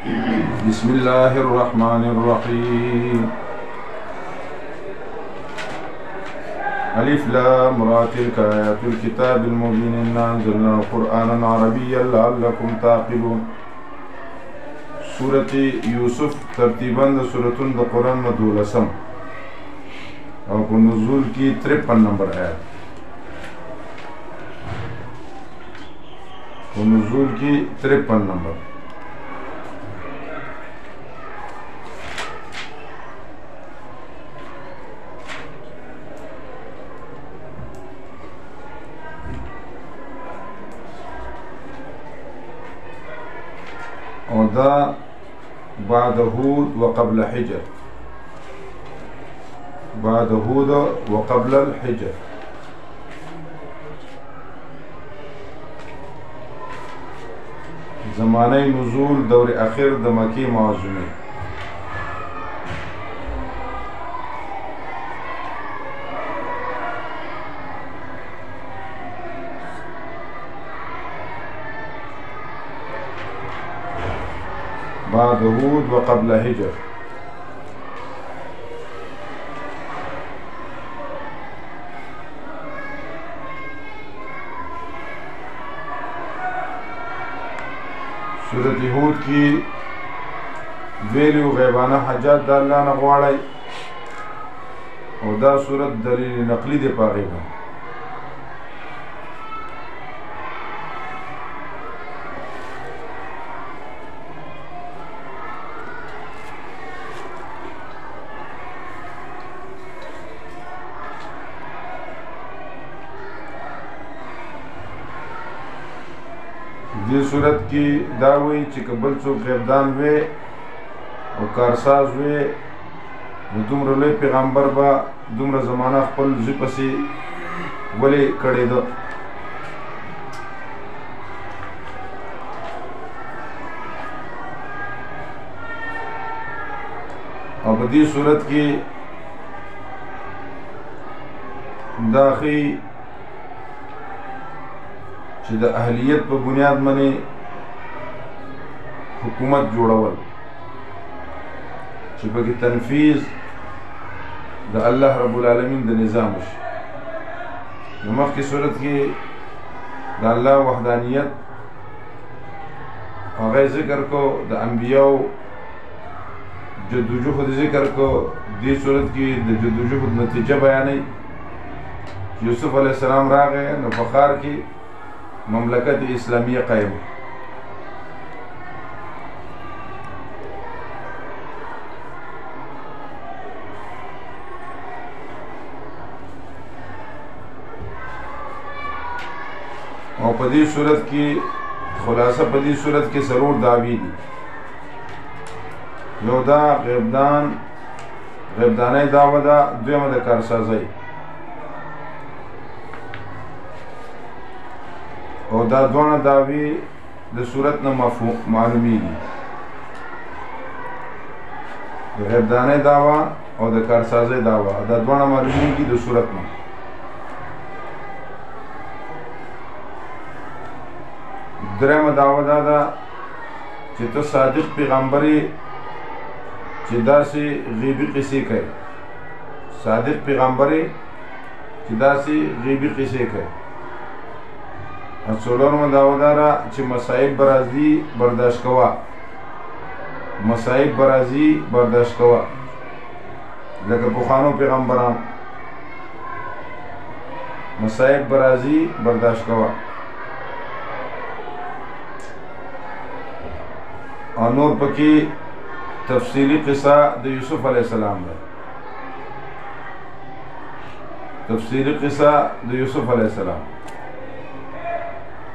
بسم الله الرحمن الرحيم. ألف لام را تلك آيات الكتاب المبين إنا أنزلنا قرآنا عربيا لعلكم تعقلون. سورة يوسف ترتیباً د سورتون د قرآن نه 12 او په نزول کی 53 نمبر آیات. په نزول کی 53 نمبر. او دا بعد هود وقبل حجر، بعد هود وقبل الحجر. زمانه نزول دور اخر د مکی معظمه. بعد هود وقبل هجر. سورة هود کی ویلیو غیبانه حاجات دا اللہ نغواړی او دا سورت دلیل نقلی دی پاغی با. دی صورت کی داوی چې کبل څوک غیبدان وی او کارساز وی نو دومره لوی پیغمبر با دومره زمانه خپل زی پسې ولې کړی ده. او په دې صورت کې داخی چې د اهلیت په بنیاد باندې حکومت جوړول چې په کې تنفیذ د الله رب العالمین د نظام وشي. نو مخکې صورت کې د الله وحدانیت هغه ذکر کو، د انبیاو جدوجہد ذکر کو. دې صورت کې د جدوجہد نتیجه بیانوي. یوسف علیہ السلام راغی نو په ښار کې مملکت اسلامیه قائم. او په دې صورت کې خلاصه په دې صورت کې ضرور دعوی دي. یو دا غیبدانه دعوه ده، دویمه د کارسازی. او دا دوانه دعوی د صورت نه معلومیږي. د غیبدانه دعوه او د کارسازی دعوه دا دوانه معلومیږي د صورت نه. درېمه دعوه دا ده چې ته صادق پیغمبري چې داسې غیبي قصې کوي، صادق پیغمبري چې داسې غیبي قصې کوي. څلورمه دعوه دا ده چې مصائب برازي برداشت کوه، مصائب برازي برداشت کوه لکه پخوانو پیغمبران. مصائب برازي برداشت کوه. او نور پکې تفصیلی قصه د یوسف علیہ السلام ده. تفصیلی قصه د یوسف علیہ السلام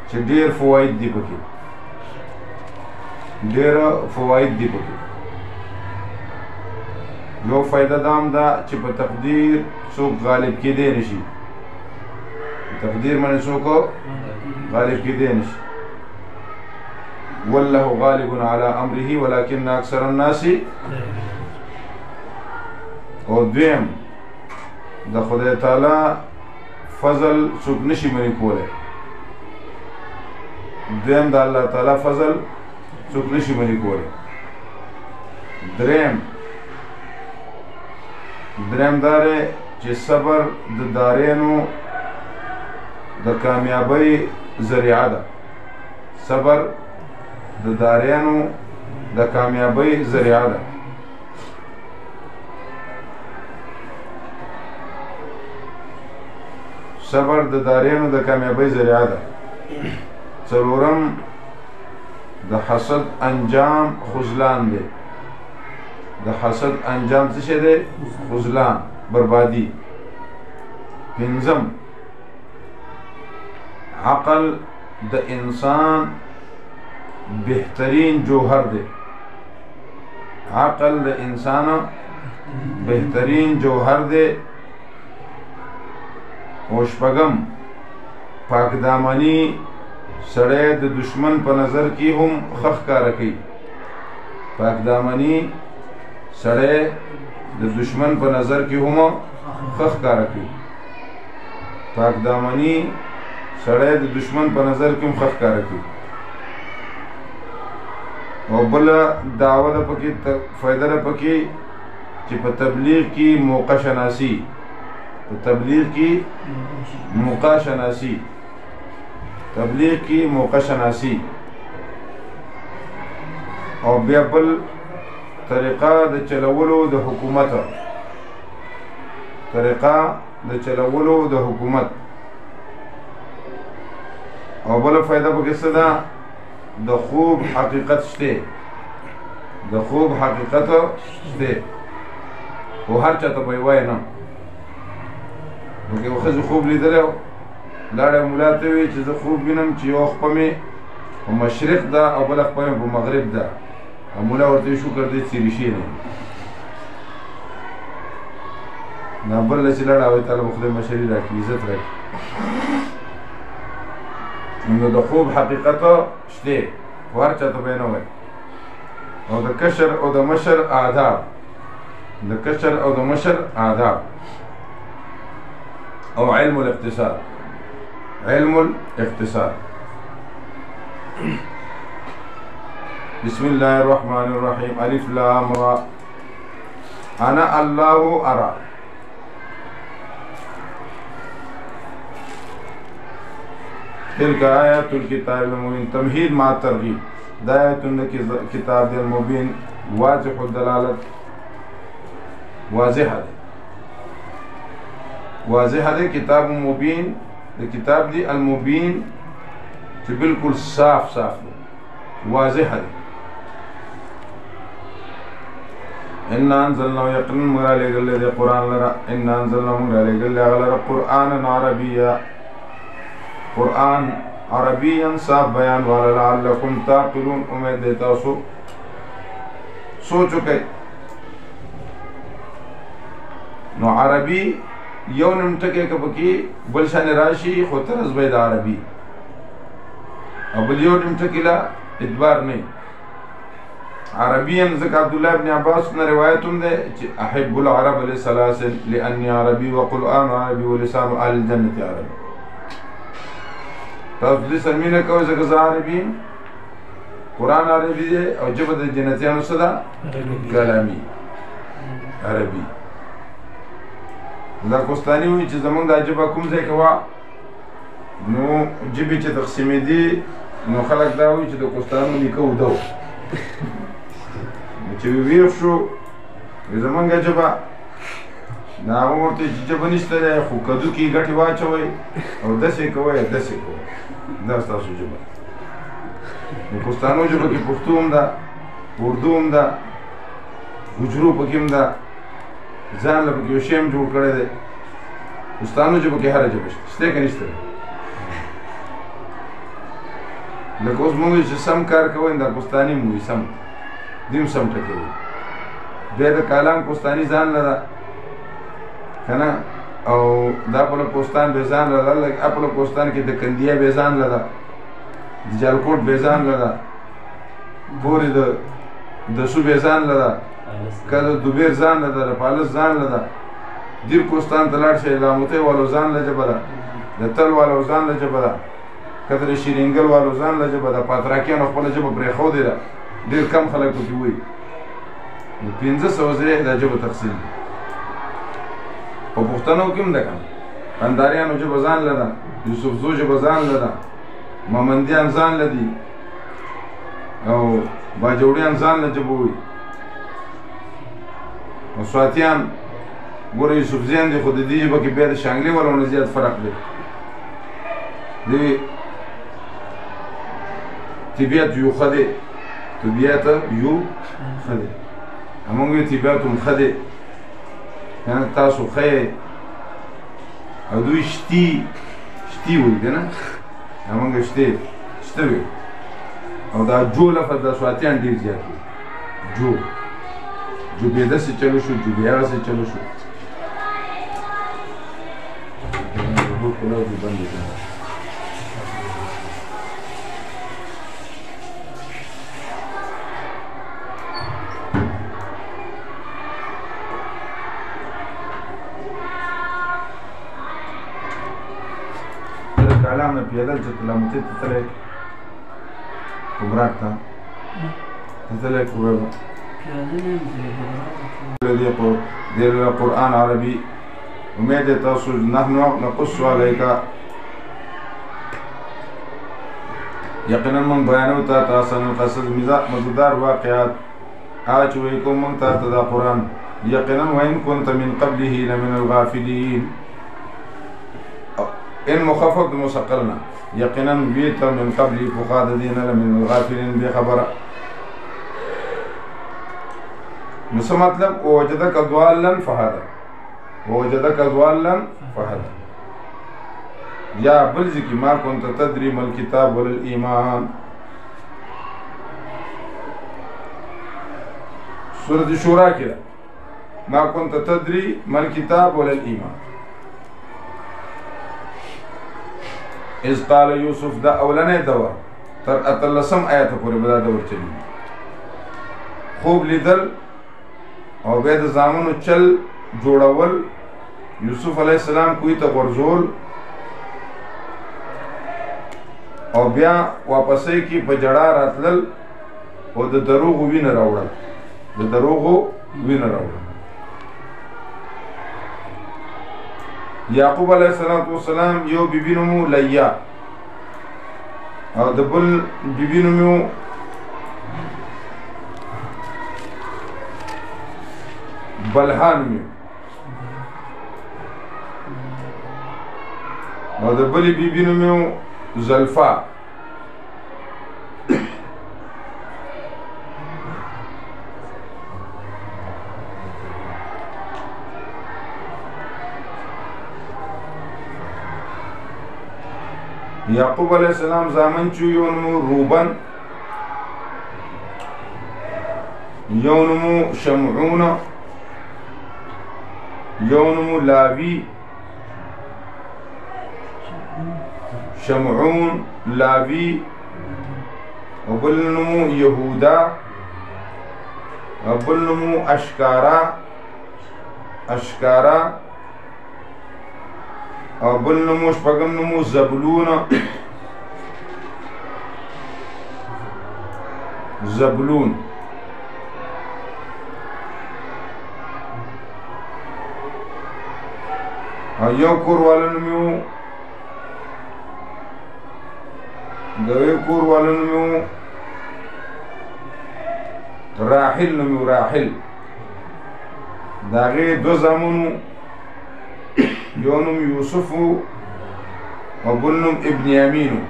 چې ډیر فواید دي پکې، ډیر فواید دي پکې. یو فائدہ دام دا چې په تقدیر څوک غالب کېدی نشي. تقدیر باندې څوک غالب کېدی نشي. والله غالب على امره ولكن اکثر الناس. او دویم د خدای تعالی فضل څوک نشي منی کولی. دویم د الله تعالی فضل څوک نشي منی کولی. دریم داره چې صبر د دارینو د کامیابی ذریعه ده. صبر د دارینو د کامیابی ذریعه ده. صبر د دارینو د کامیابی ذریعه ده. څلورم د حسد انجام خذلان دی. د حسد انجام څه شی دی؟ خذلان، بربادی. پنځم عقل د انسان بهترین جوهر دی. عقل د انسان بهترین جوهر دی. او شپږم پاک دامنی سړی د دشمن په نظر کې هم ښه ښکاره کوي. پاک دامنی سړی د دشمن په نظر کې هم ښه ښکاره کوي. پاک دامنی سړی د دشمن په نظر کې هم ښه ښکاره کوي. او بله دعوه ده پکې، فایده ده پکې چې په تبلیغ کې موقع شناسی، په تبلیغ کې موقع شناسی، تبلیغ کی موقع شناسی. او بیا بل طریقه د چلولو د حکومت، طریقه د چلولو د حکومت. او بل فائدہ پکې څه ده؟ د خوب حقیقت شته، د خوب حقیقت شته. او هر چاته به وای نه نو خو خوب لیدل لاړه مولا ته وی چې زه خوب وینم چې یو خپه مې په مشرق ده او بل خپه مې په مغرب ده. مولا ورته شکر دې چې ریشي نه نه بل چې لاړه وي تعالی خدای مشري راکړي، عزت راکړي. نو د خوب حقیقت شته، هر چاته به نه وای. او د کشر او د مشر آداب، د کشر او د مشر آداب. او علم الاقتصاد، علم الاقتصاد. بسم الله الرحمن الرحيم. الف لام را. انا الله ارى. تلك آيات الكتاب المبين. تمهيد مع الترغيب. آيات الكتاب المبين واضح الدلالة، واضح ہے، واضح ہے. کتاب مبین، کتاب دی المبین چې بالکل صاف صاف دی، واضح ہے. ان انزلنا یقینا موږ رالیږلی دی قرآن لره، ان انزلنا موږ رالیږلی هغه لره قرآنا عربیا، قرآن عربیا صاف بیان والا. لعلکم تعقلون، امید دی تاسو سوچ وکئ. نو عربي یو نیم ټکی که پکې بل شان راشي خو طرز به د عربي، او بل یو نیم ټکی لا اعتبار نه. عربيا ځکه عبدالله ابن عباس نه روایت هم دی چې احب العرب لسلاسل لاني عربي وقرآن عربي ولسان اهل الجنة عربي. تاسو دې سره مینه کوئ ځکه زه عربي یم، قرآن عربي دی او ژبه د جنتیانو څه ده؟ کلامي عربي. دا کوستاني وایي چې زمونږ دا ژبه کوم ځای کې وه، نو ژبې چې تقسیمېدي نو خلک دا وایي چې د کوستانو نیکه اوده و. چې ویښ شو زمونږ ژبه، نو هغه ورته چې ژبه نشته دی خو کدو کې ګټې واچوئ او داسې کوئ داسې کوئ، دا ستاسو ژبه. د کوستانو ژبه کې پښتو هم ده، اردو هم ده، ګجرو پکې هم ده، ځان له پکې یو شی هم جوړ کړی دی. کوستانو ژبه کې هره ژبه شته که نشته. لکه اوس موږ چې سم کار کوئ دا کوستاني موږ سم دوی هم سم ټکي وي. بیا د کالام کوستاني ځان له ده که نه، او دا پله کوستان بې ځان له ده، اپله کوستان کې د کندیا بې ځان له ده، د جالکوټ بې ځان له ده، پورې د سو بې ځان له ده، که د دوبیر ځان له ده، د پالس ځان له ده. دیر کوستان ته لاړ شئ لاموتی والو ځان له ژبه ده، د تل والو ځان له ژبه ده، که د شیرینګل والو ځان له ژبه ده. پاتراکیانو خپله ژبه پرېښودې ده، ډېر کم خلک پکې وایي. 1500 ځای دا ژبه تقسیم دي په پښتنو کې هم ده که نه قنداریانو ژبه ځان له ده یوسفزو ژبه ځان له ده مامندیان ځان له دي او باجوړیان ځان له ژبه وایي او سواتیان ګوره یوسفزیان دي خو د دې ژبه کې بیا د شانګلې والو نه زیات فرق دی دوی طبیعت یو ښه دی طبیعت یو ښه دی همونږ وی طبیعت هم ښه دی یعنې تاسو ښه یې او دوی شتي وایي که نه همونږ شته وي او دا جو لفظ د سواتیان ډېر زیات وي جو بې داسې چلو شو جو بې هغسې چلو شو کالام نه پیدل چې تلامتې ته تللی کمراک ته تللی کوبه دې قرآن عربي امید ہے تاسو نحن نقص عليك یقینا من بیانو تا تاسو قصص مزدار واقعات آج وی کوم من تا دا قرآن یقینا وان كنت من قبله لمن الغافلين ان مخفف مسقلنا یقینا ویت من قبل فقاد دین لمن الغافلين بخبر نو مطلب وجدك ضالا فهذا ووجدك ضالا فهدى یا بل ذکی ما كنت تدري ما الكتاب ولا الإيمان سورة الشورى كده ما كنت تدري ما الكتاب ولا الإيمان إذ قال يوسف دا اولنې دور تر اتلسم آیت پورې بدا دور چلی خوب لیدل او بیا د زامنو چل جوړول یوسف علیہ السلام کوی ته غرزول او بیا واپسې کی په جړه راتلل او د دروغو وینه راوړل یعقوب علیہ السلام یو بیبی نومو لیا او د بل بیبی نومو بلها نومو او د بلی بیبی نومو زلفا یعقوب علیہ السلام زامن چو یو نومو روبن یو نومو شمعون یو نومو لاوی شمعون لاوی و بل نومو یهودا و بل نومو اشکارا و بل نومو شپگم نومو زبلون یو کور والا نومو دوی کور والا نومو راحل داغی دو زامنو یو نوم یوسفو و بل نوم ابن یامینو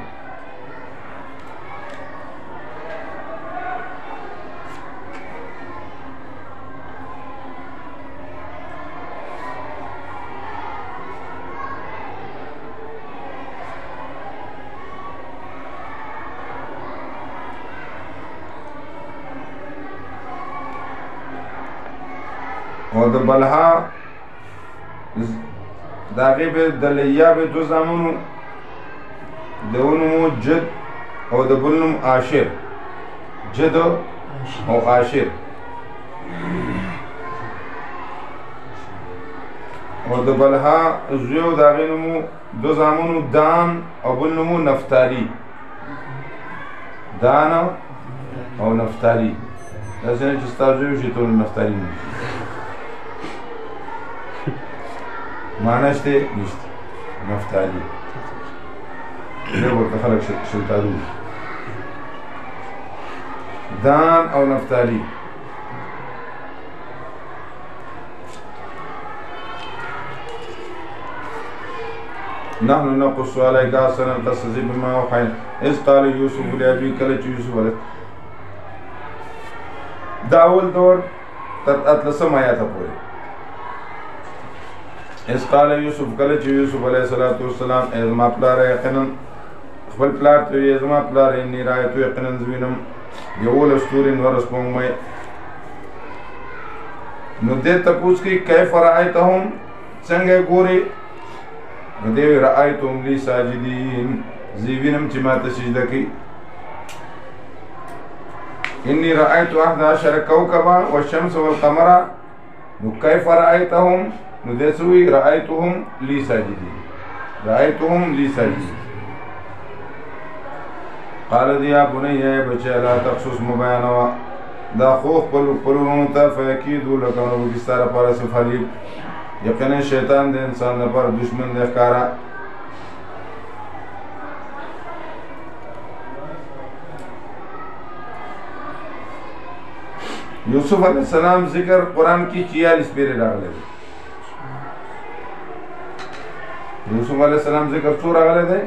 او د بلها داغی به دلیا به دو زامنو دونمو جد او د بلنم عاشر جد او عاشر او د بلها زویو داغی نمو دو زامنو دان او بلنمو نفتالی دان او نفتالی داسې نه چې ستا زوی وشي ټول نفتالي نه معنی شته نشته نفتالي بیا ورته خلک شلتالو دان او نفتالي نحن نقص عليك أحسن القصص بما أوحينا إذ قال يوسف لأبيه کله چې یوسف علیه دا اول دور تر اتلسم آیات پورې إذ قال يوسف کله چې یوسف علیه السلام زما پلاره یقینا خپل پلار ته ویې زما پلاره انی رایتو یقینا زه وینم یولس ستوري نور سپوږمۍ نو دې تپوس کوي کیف رأیتهم څنګه ګورې نو دی رأیتهم لی ساجدین زه وینم چې ما ته سجده کوي انی رأیت 11 کوكبا والشمس والقمر نو کیف رأیتهم نو دې څه وایي رأیتهم لی ساجدین رأیتهم لی ساجدین قال يا بني يا بچه لا تقصص مبينوا دا خو خپلونو ته فیکیدو لکه نو بستاره پر سفلی یقینا شیطان د انسان لپاره دشمن دی ښکارا یوسف علیہ السلام ذکر قرآن کی 46 پیرے راغلے یوسف علیہ السلام ذکر څو راغلے دی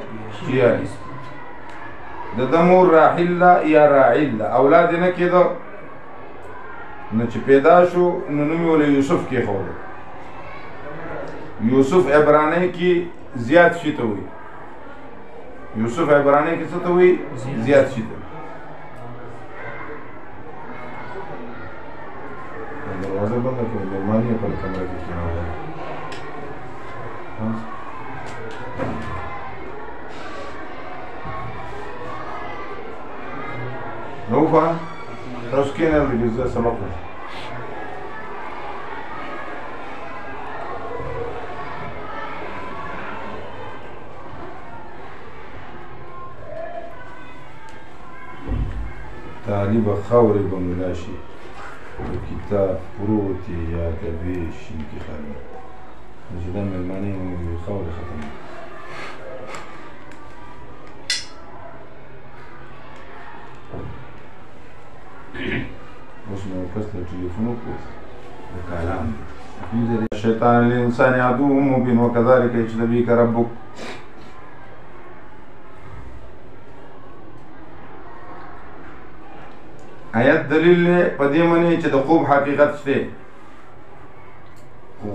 46 د دمور راحل یا راعل اولاد نه کېدو نو چې پیدا شو نو نوم یې ولې یوسف کېښود یوسف عبرانی کې زیات شي ته وایي یوسف عبرانی کې څه ته وایي زیات شي ته دروازه بنده کړئ مېلمانه یې خپل کمره کې کېنولئ نوفا تاسو کېنئ لږ زه سبق وایم طالب خاورې به ملا شي کتاب پروت یا دبې شین کې خالي چې دا مېلمانه یې خاورې ختم اوس مې کس له ټلیفون وکړو د کلام الشیطان الانسان عدو مبین وکذلک یجتبیک ربک آیت دلیل په دې معنی چې د خوب حقیقت شته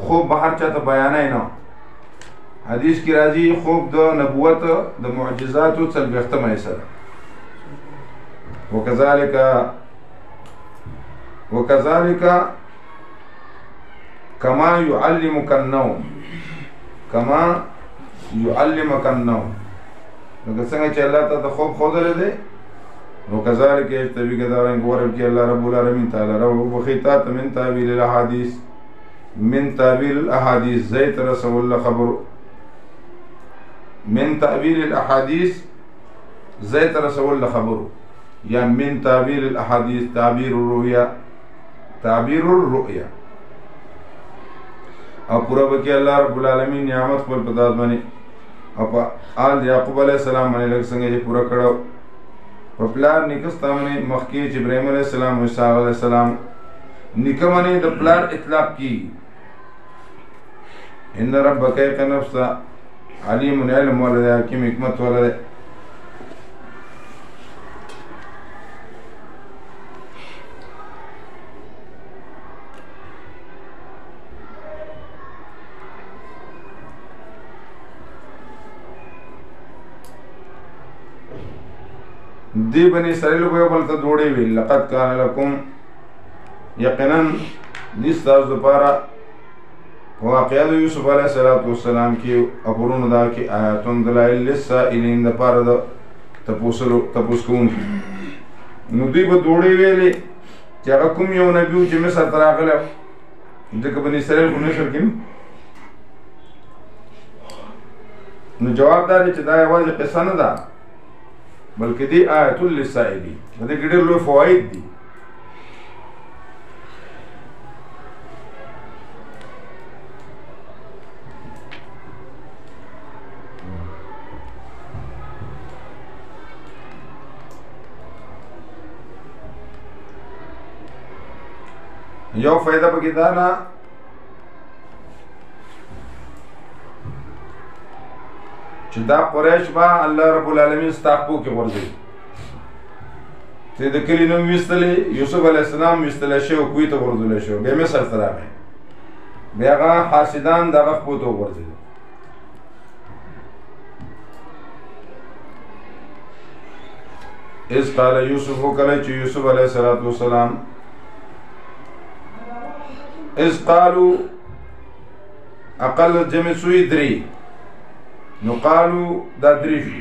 خوب به هر چاته بیانای نه حدیث کې راځي خوب د نبوت د معجزاتو څلوېښتمه حصه ده وكذلك كما يعلمك النوم لکه څنګه چې الله ته د خوب ښودلی دی وكذلك يجتبيك دارين قوارب كي الله رب العالمين تعالى رب وخيطات من تأويل الأحاديث زيت رسول الله خبر من تأويل الأحاديث زيت رسول الله خبر یا من تعبیر الاحادیث تعبیر الرؤیا او پورا بکی اللہ رب العالمین نعمت پر پتاز بنی او پا آل یعقوب علیہ السلام منی لگ سنگے جی پورا کڑو پا پلار نکستا منی مخکی ابراہیم علیہ السلام و عیسیٰ علیہ السلام نکا منی دا پلار اطلاق کی ان ربک ایق نفسا علیم علم والد حکیم حکمت والد دی بنی اسرائیل کو بلتا دوڑی وی لقد کان لکم یقینا دستاز دپارا واقعات یوسف علیہ السلام کی اپرون دا کی آیاتون دلائل للسائلین دپارا دا تپوس کون کی نو دی با دوڑی ویلی چی اگا کم یو نبیو چی مصر تراغل دکا بنی اسرائیل کو نشر کی نو جواب داری چی دا یوازی قصہ ندا بلکہ دی آیت للسائلی دے گڑے لوی فوائد دی یو فائدہ پکې دا نه چې دا قریش به الله رب العالمین ستا خپو کې غورځوي. ته د کلي نوم ویستلی، یوسف علیه السلام ویستلی شوی او کوی ته غورځولی شوی، بیا مصر ته راغی، بیا هغه حاسدان د هغه خپو ته وغورځېدل. اذ قال یوسف، کله چې یوسف علیه السلام اذ قالو اقل جمع سوی درې، نو قالو دا درې شو.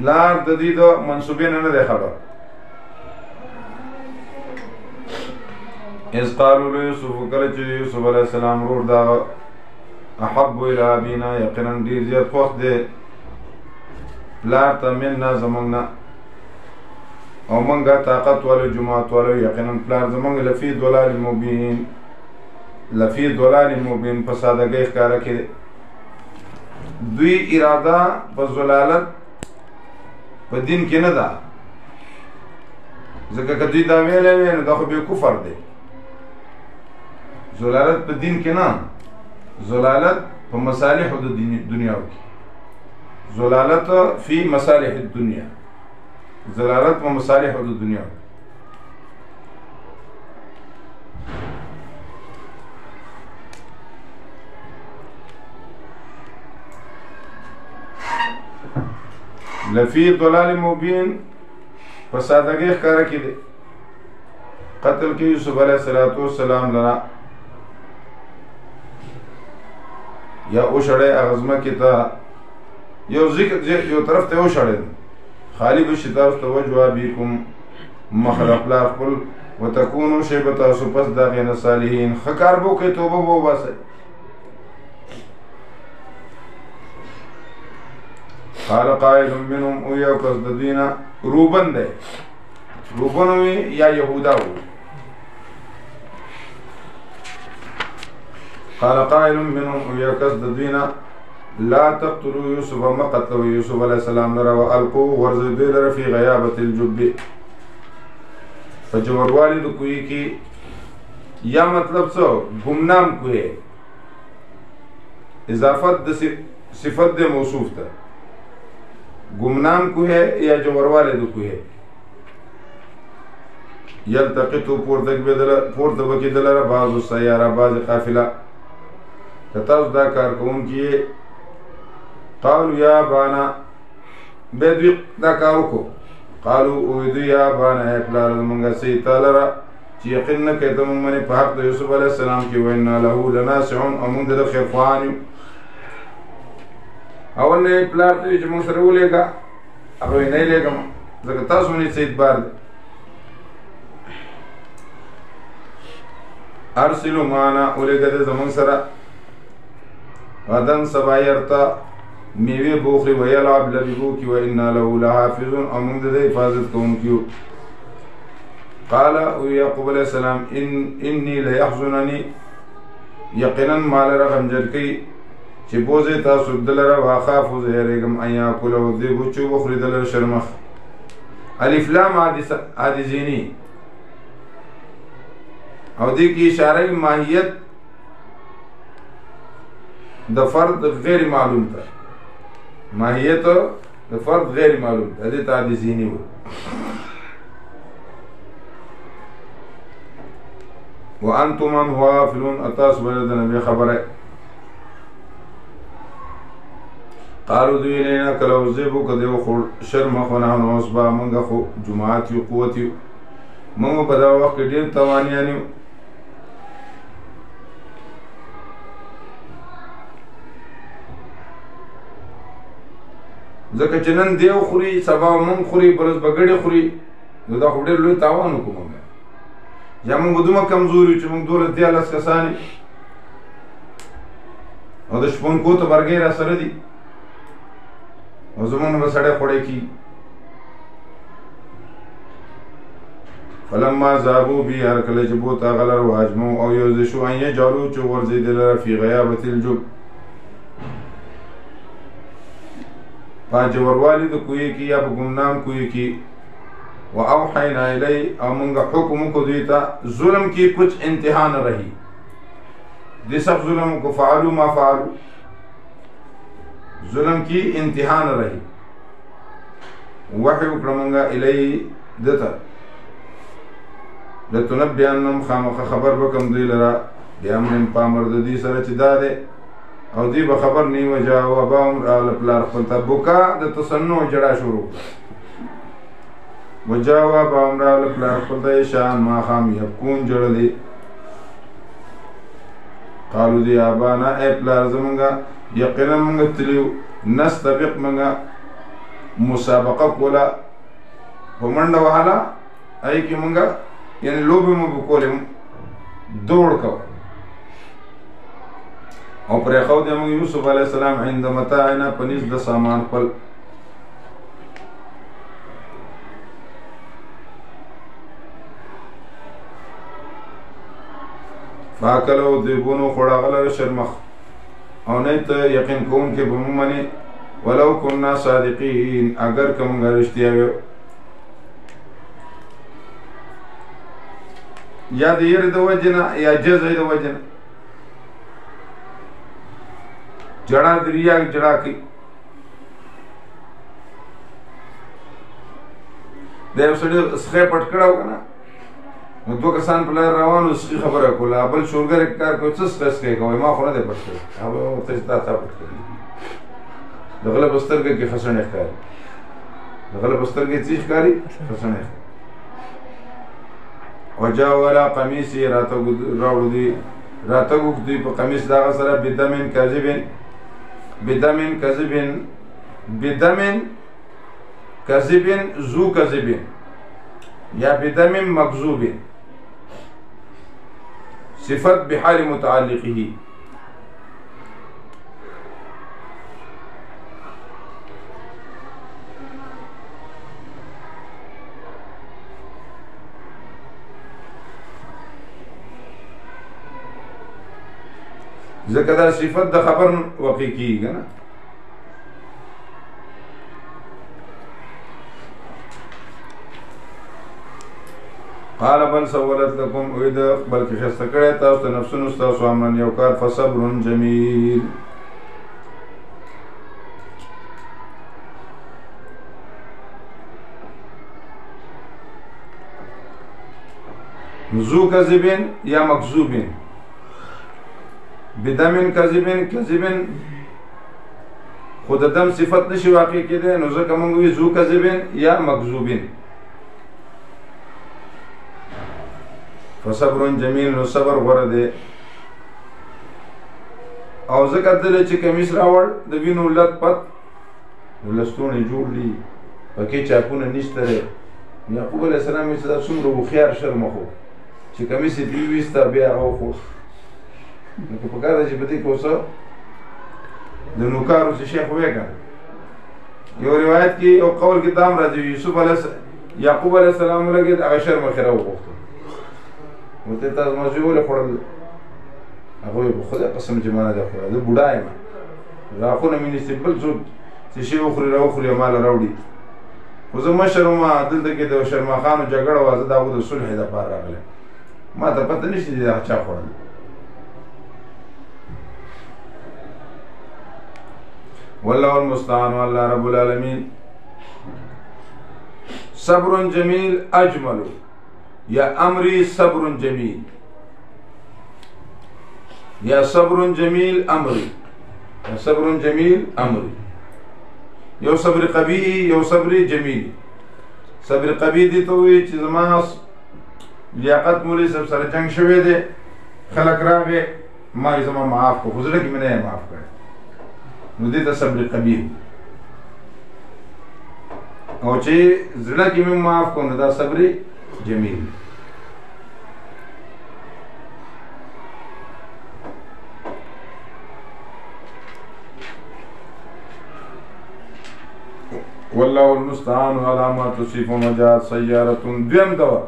لار د دې د منصوبې نه دی خبر. اذ قالو لیوسف، کله چې یوسف علیه السلام ورور دا احب الى ابینا، یقینا ډېر زیات خوښ دی پلار ته منا زموږ نه، او موږ طاقت والو جماعت والو، یقینا پلار زموږ لفی ضلال مبین، لفی ضلال مبین، په سادګۍ ښکاره کې دوی اراده په ضلالت په دین کې نه ده، ځکه که دوی دا ویلی وی نو دا خو بیا کفر دی. ضلالت په دین کې نه، ضلالت په مصالحو د دنیاو کې، ضلالت فی مصالح الدنیا، ضلالت په مصالحو د دنیاو کې. لفی ضلال مبین په سادګۍ ښکاره کې دی. قتل کې یوسف علیه السلام لرا یا اوشړی هغه ځمکې ته، یو ذکر یو طرف ته وشړی خالی بشي تاسو ته وجه ابیکم، مخ د پلار خپل، وتکونو شی به تاسو پس د هغې نه صالحین، ښه کار به وکړئ، توبه به وباسئ. قال قائل منهم، او یو کس د دوی نه روبن دی، روبن وي یا یهودا وي. قال قائل منهم، او یو کس د دوی نه لا تقتلوا یوسف، مه قتلوئ یوسف علیه السلام لره، والقوه غورځوئ دوی لره فی غیابة الجب، په جوړوالي د کوهي کې، یا مطلب څه ګمنام کوهی، اضافت د صفت د موصوف ته، گمنام کوه یا جوړواله د کوه. یلتقطو پورته بکیدل بعض السیاره، بعض قافله، کتاز دا کار کون کیے. قالو یا بانا، بے دوی دا کارو کو، قالو اویدو یا بانا اے پلار منگا سیتا لرا، چی یقین نکیتا منگمانی پا حق دا یوسف علیہ السلام کی، وَإِنَّا لَهُ لَنَاسِعُونَ، او منگ دا خیرخوانیو. اول نه پلار ته چې موږ سره ولېږه، هغه وایي نه یې لېږم، ځکه تاسو مې څه اعتبار دی. ارسلو معنا، ولېږه دې زموږ سره، غدن سبا یرتا، میوې بوخلي، ویلعب لبې بوکي، وإنا له لحافظون، او موږ د دې حفاظت کوونکي یو. قال یعقوب علیه السلام انی لیحزنني، یقینا ما لره غمجن کوي چې بوزې تاسو دلره، واخافو زه یېرېږم ان یاکله الذئب، چې وخوري دلره شرمخ. الف لام عادي ذهني، او دې کې اشاره ماهیت د فرد غیر معلوم ته، ماهیت د فرد غیر معلوم ته، دې ته عادي ذهني وایي. وانتم عنه غافلون، تاسو به د نبي خبره. قالو دوی لینا کلو زیبو کدیو خور شرم خونه نو اوس با منګه خو جماعت یو قوت یو، موږ په دا وخت کې ډېر توانیان یو. ځکه چې نن دیو خوري، سبا مونږ خوري، برس بګړې خوري، نو دا خو ډېر لوی تاوان وکړو موږ. یا موږ دومره کمزوري یو چې موږ 12 کسان یو، او د شپونکو ته برګې را سره دي، او زمونږ به سړی خوړی کي. فلما ذهبوا بي، هر کله چې بوت هغه لره، واجمعوا او یو ځای شو، ان یجعلوا چې وغورځېدل لره فی غیابة الجب، په پاجوروالی د کوی کی یا په ګمنام کوی کی و اوحینا الی او موږ حکم کو دوی ته ظلم کی کچھ انتہا نہ رہی دې سب ظلم کو فعلوا ما فعلوا ظلم کی انتہا نہ رہی وحی وکړه موږ الی دته لتنبئنهم خامخ خبر بکم دوی لرا بیامرن پامر د دې سره چې دا ده او دی به خبر نی وجا او ابام را پلار خپل ته بوکا د تصنع جړه شروع وجا او ابام را پلار خپل ته شان ما خام یبکون جړلې قالو دی ابانا ای پلار زمونږه یقینا موږ تلیو نستبق موږ مسابقه کولا په منډه وهاله ای کی موږ یعنی لوبه مو کولم دوړ کو او پر خو د موږ یوسف علی السلام عند متاعنا پنځ د سامان خپل فاکلو دیبونو خړاغله شرمخ او نه ته یقین کوم کې به مومنه ولو كنا صادقین اگر کوم غرشتیا یا د ير د وجنه یا جزء د وجنه جڑا دریا جڑا کی دیو سړی سخه پټ کړهو کنه نو دوه کسان په لار روانو سخه خبره کوله بل شورګر کار کوي څه سخه کوي ما خو نه دی پټ کړی هغه ته تا پټ کړی دغه بسترګه کې خسنه ښکاري دغه بسترګه چې ښکاري خسنه وجا ولا قمیصی راوړو دی راتګو دی په قمیص دغه سره بدمن کاذبن بدمن کذبن بدمن کذبن ذو کذبن یا بدمن مکذوب صفت بحال متعلقه ځکه دا صفت د خبر واقع کیږي نه قال بل سولت لكم اذا بلکې خسته کړه تاسو ته نفسونو تاسو امن یو کار فصبر جمیل ذو کذبن یا مکذوبن بدمن کذبن کذبن خود دم صفت نشي واقع کېده نو ځکه موږ وی ذو کذبن یا مکذوبن فصبر جمیل نو صبر غوره دی او ځکه دلته چې کمیس راوړ د وینو لت پت ولستونه جوړ دي پکې چاپونه نشته یعقوب علیه السلام چې دا څومره هوښیار شرمخو چې کمیس دی وستا بیا او خو نو په کار چې بده کوسه د نوکارو چې شیخ وېګا یو روایت کې او قول کې دام راځي یوسف علیه یعقوب علیه السلام لګید هغه شرم خره وغوښته وته تاسو ما جوړه خورل هغه په خدای قسم چې ما نه ده خورل د بډای ما راخونه منیسپل څو چې شی وخوري راوخوري مال راوړي خو زه مشر ما دلته کې د شرما خان جګړه وازه دا د صلح د پاره راغله ما ته پته نشي دا چا خورل والله المستعان والله رب العالمين صبر جميل اجمل یا امری صبر جمیل یا صبر جمیل امری یا صبر جمیل امری یو صبر قبیح یو صبر جمیل صبر قبیح دی تو وی چې زما لیاقت مولی سب سره جنگ شوی دی خلق راغی ما زما معاف کو حضور کی میں نے معاف کړ نو دې ته صبر قبیح او چې زړه کې مې معاف کو نو دا صبر جمیل والله المستعان على ما تصفون وجاءت سيارة دویم دوا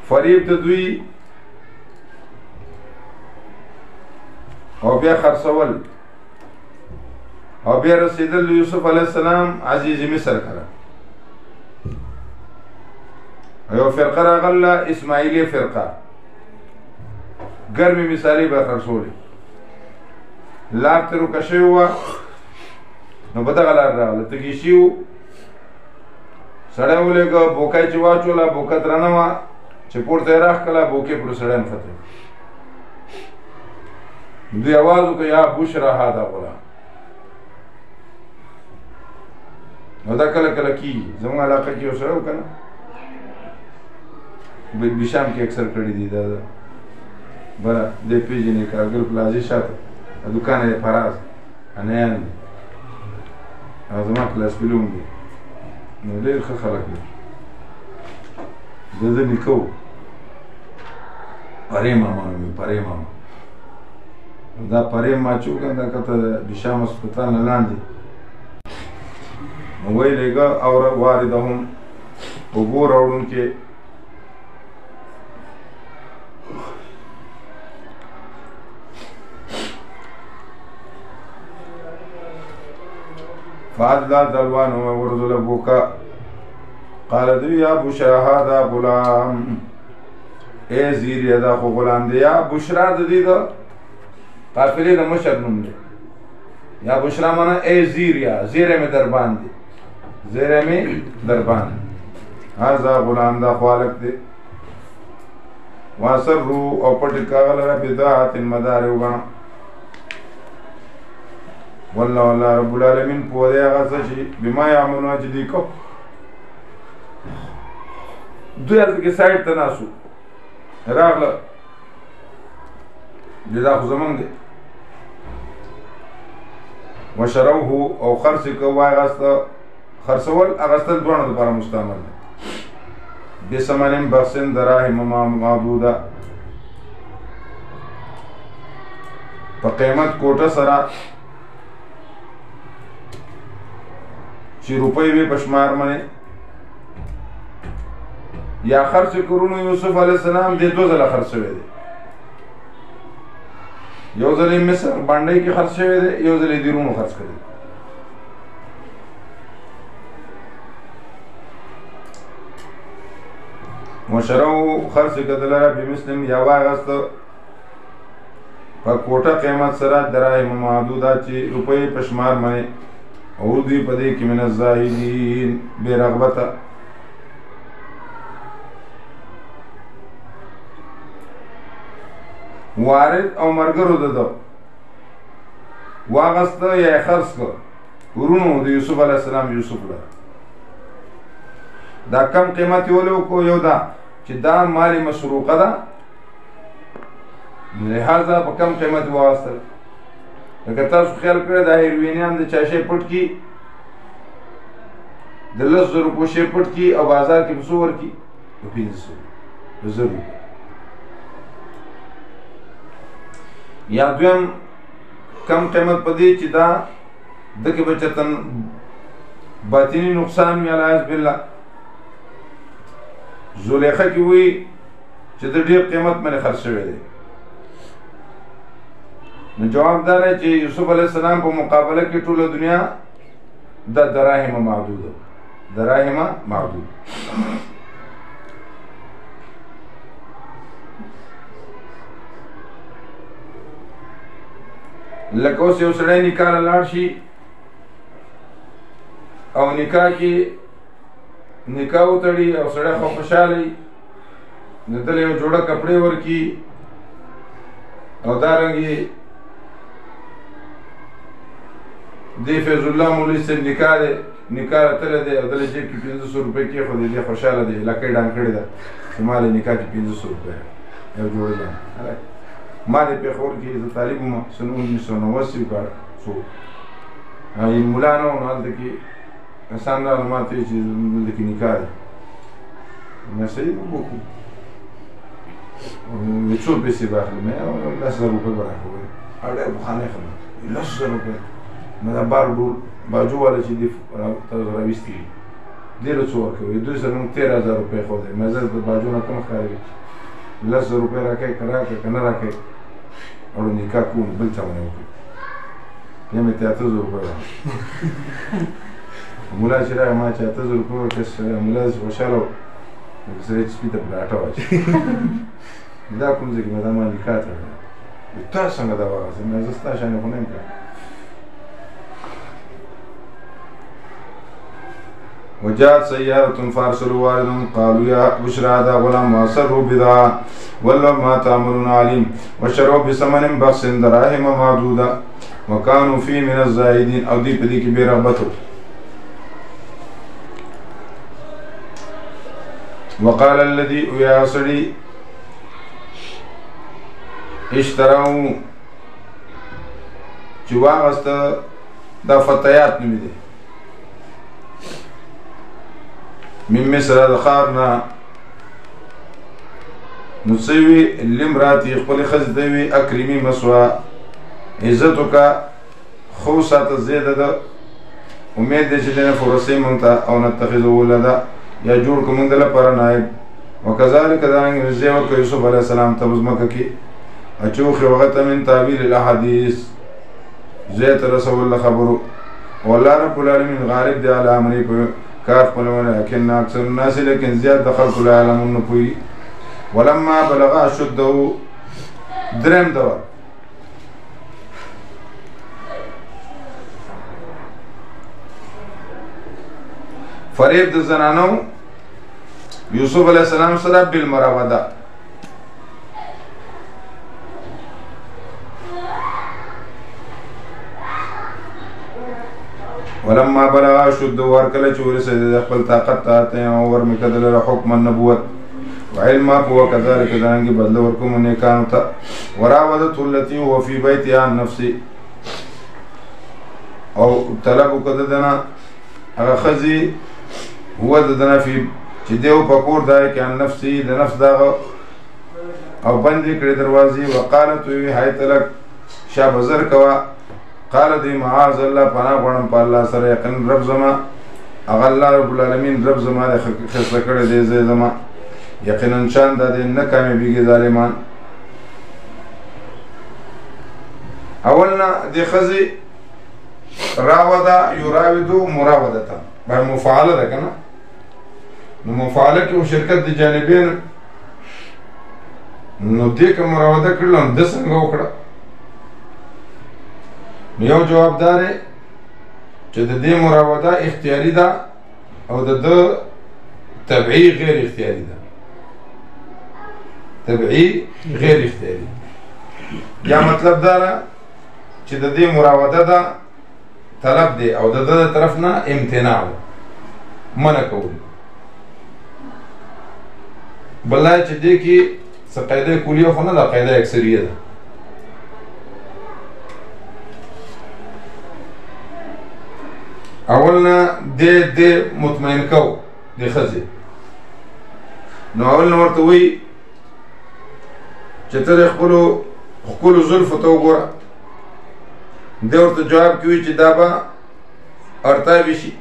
فریب تدوی او بیا خرڅول او بیا رسیدل یوسف علیه السلام عزیز مصر کړه یو فرقه راغله اسماعیلی فرقه ګرمې مثالې به خرڅولې لار ترې ورکه شوې وه نو په دغه لار راغله تږي شي وو سړی ولېږه بوکه یې چې واچوله بوکه درنه وه چې پورته یې راښکله بوکې پورې سړی نښتی دوی اواز وکړه یا بشرا هذا غلام نو دا کله کله کېږي زموږ علاقه کې یو سړی و که نه بشام کې اکثر کړي دي دا بله دی پېژنې کارګل پلازې شاته دوکان یې فراز انیان دي او زما کلاس پیلون دي نو ډېر ښه خلک دي د ده نیکه و پرې ماما نومې پرې ماما دا پرې ما چې وکړم دا کته د بشام هسپتال نه لاندې نو ویې لېږه او واردهم اوبو راوړونکې فادلا دلوان ورزل بوکا قال دو یا بشرا هذا غلام اے زیر یدا خو غلام دی یا بشرا د دې د قافلې د مشر نوم دی یا بشرا معنا اے زیر یا زیره می در باندې زیره می در باندې هذا غلام دا خالق دی واسروا او پټ کاغل را بدعات المدار وغنا والله رب العالمین په دې هغه څه چې بما یعملون چې دي کو دوی هلته کې سایډ ته ناسو راغله دا خو زمونږ دی وشروه او خرڅ یې کوه واغسته خرڅول اغستل دواړو دپاره مستعمل دی بثمن بخس دراهم معدوده په قیمت کوټه سره چې روپۍ وې په شمار باندې یا خرڅ کړو یوسف علیه السلام دې دوه ځله خرڅ شوی دی یو ځل یې مصر بانډۍ کې خرڅ شوی دی یو ځل یې دیرونو خرڅ کړی مشرو خرڅ کړه بمسلم یا واغسته په کوټه قیمت سره دراهم معدوده چې روپۍ په شمار باندې او دوی په دې کې من الزاهدین بې رغبته وارد او مرګرو د ده واغسته یا یې خرڅ کړه ورونو د یوسف علیه السلام یوسف له دا کم قیمت یې ولې وکړو یو دا چې دا مالي مسروقه ده لہذا په کم قیمت یې واغستل لکه تاسو خیال کړی دا هیروینیان د چا شی پټ کي د 10,000 روپو شی پټ کي او بازار کې په څو ورکي په 500 روپو یا دویم کم قیمت په دې چې دا دغه بچتن باطنی نقصان وي علیه بالله زلیخه کې وي چې د ډېر قیمت باندې خرڅ شوی دی نو جواب دا دی چې یوسف علیه السلام په مقابله کې ټوله دنیا د دراهم معدوده دراهم معدود لکه اوس یو سړی نکاح له لاړ شي او نکاح کې نکاح وتړي او سړی خو خوشحاله وي نو دله یو جوړه کپړې ورکړي او دارنګې دی فیض الله مولوي صاحب نکاح دی نکاح راتلی دی او دله جیب کې 500 روپۍ کېښودې دی خوشحاله دی لکۍ ډانګ کړې ده چې ما له نکاح کې 500 روپۍ یو جوړه ده ما د پېښور کې زه طالب وم سن 1989 کال څو مولا نه وم نو هلته کې انسان راغله ما ته ویل چې دلته کې نکاح دی مې صحیح وکړو څو پیسې به اخلم 10,000 روپۍ به راکوئ او ډېر پخوانی خبره 10,000 روپۍ نو دا بار ډول باجو والا چې دې تاسو راویستي دي دې له څو ورکوئ دوی سره موږ 13,000 روپۍ ښودی مې زه د باجو نه کم ښکارېږي 10,000 روپۍ راکوئ که راکړئ که نه راکړئ او نکاح کوو بل چا باندې وکړئ بیا مې 83 روپۍ مولا چې راغی ما 83 روپۍ ورکړې مولا داسې خوشحاله و لکه سړی چې سپي ته پلاټه واچوي دا کوم ځای کې مې دا ما نکاح ته ویل تا څنګه دا وغځې مې زه ستا شانې خو نه یم کړی وجاءت سيارة فارسلوا واردهم قالوا يا بشرى هذا غلام وأسروا بضاعة والله ما تأمرون عليم وشروا بثمن بخس دراهم معدودة وكانوا فيه من الزاهدين أو دي بدي كبير رغبته وقال الذي يا صدي اشتروا چواغست دا فتيات نمي من مصر د خارنا نصيوي لمراتي خپل خزته وي اکرمي مسوا عزتو کا خو سات زیاده ده امید دې چې دنه فرصه مونته او نتخذ ولدا یا جوړ کوم دل پر نائب وكذلك دانګ رضي او يوسف عليه السلام تبزمکه کی اچوخ وغت من تعبير الاحاديث زيت رسول الله خبرو والله رب العالمين غالب دي على امري كاف قلونا لكن أكثر الناس لكن زيادة خلق لا يعلمون نبوي ولما بلغ أشده درم دور فریب د زنانو یوسف علیہ السلام سره بالمراوده ولما بلغ أشده ورکله چې ورسېد د خپل طاقت ته او ورمکدل حکم النبوت وعلم وكذلك دانګي بدل ورکوم نیکانو ته وراودته التي هو في بيتها عن نفسي او طلب وکددنا هغه خزي هو ددنا في چې دیو پکور دای کې عن نفسي د نفس داغه او بندي کړې دروازې وقالت وی هاي تلک شابزر کوا قال دی معاذ الله پناه غواړم په الله سره یقین رب زما اغه الله رب العالمین رب زما د خسته کړه دی زما یقینا شان د نه کامیابیږي ظالمان اولنا دی خزي راودا یراودو مراودتا به مفعله ده کنه نو مفعله کې شرکت د جانبین نو دې کوم مراوده کړل د څنګه وکړه یو جواب دار چې د دې مراوده اختیاري ده او د تبعی غیر اختیاري ده تبعی غیر اختیاري یا مطلب دا چې د دې مراوده ده طلب دی او د طرف نه امتناع منع کول بلای چې دې کې څه قاعده کلیه خو نه ده قاعده اکثریه ده اولنا دې مطمئن کو دې خزي نو اولنا ورته وی چې تر خپل زلف ته وګوره دې ورته جواب کوي چې دا به ارتاوي شي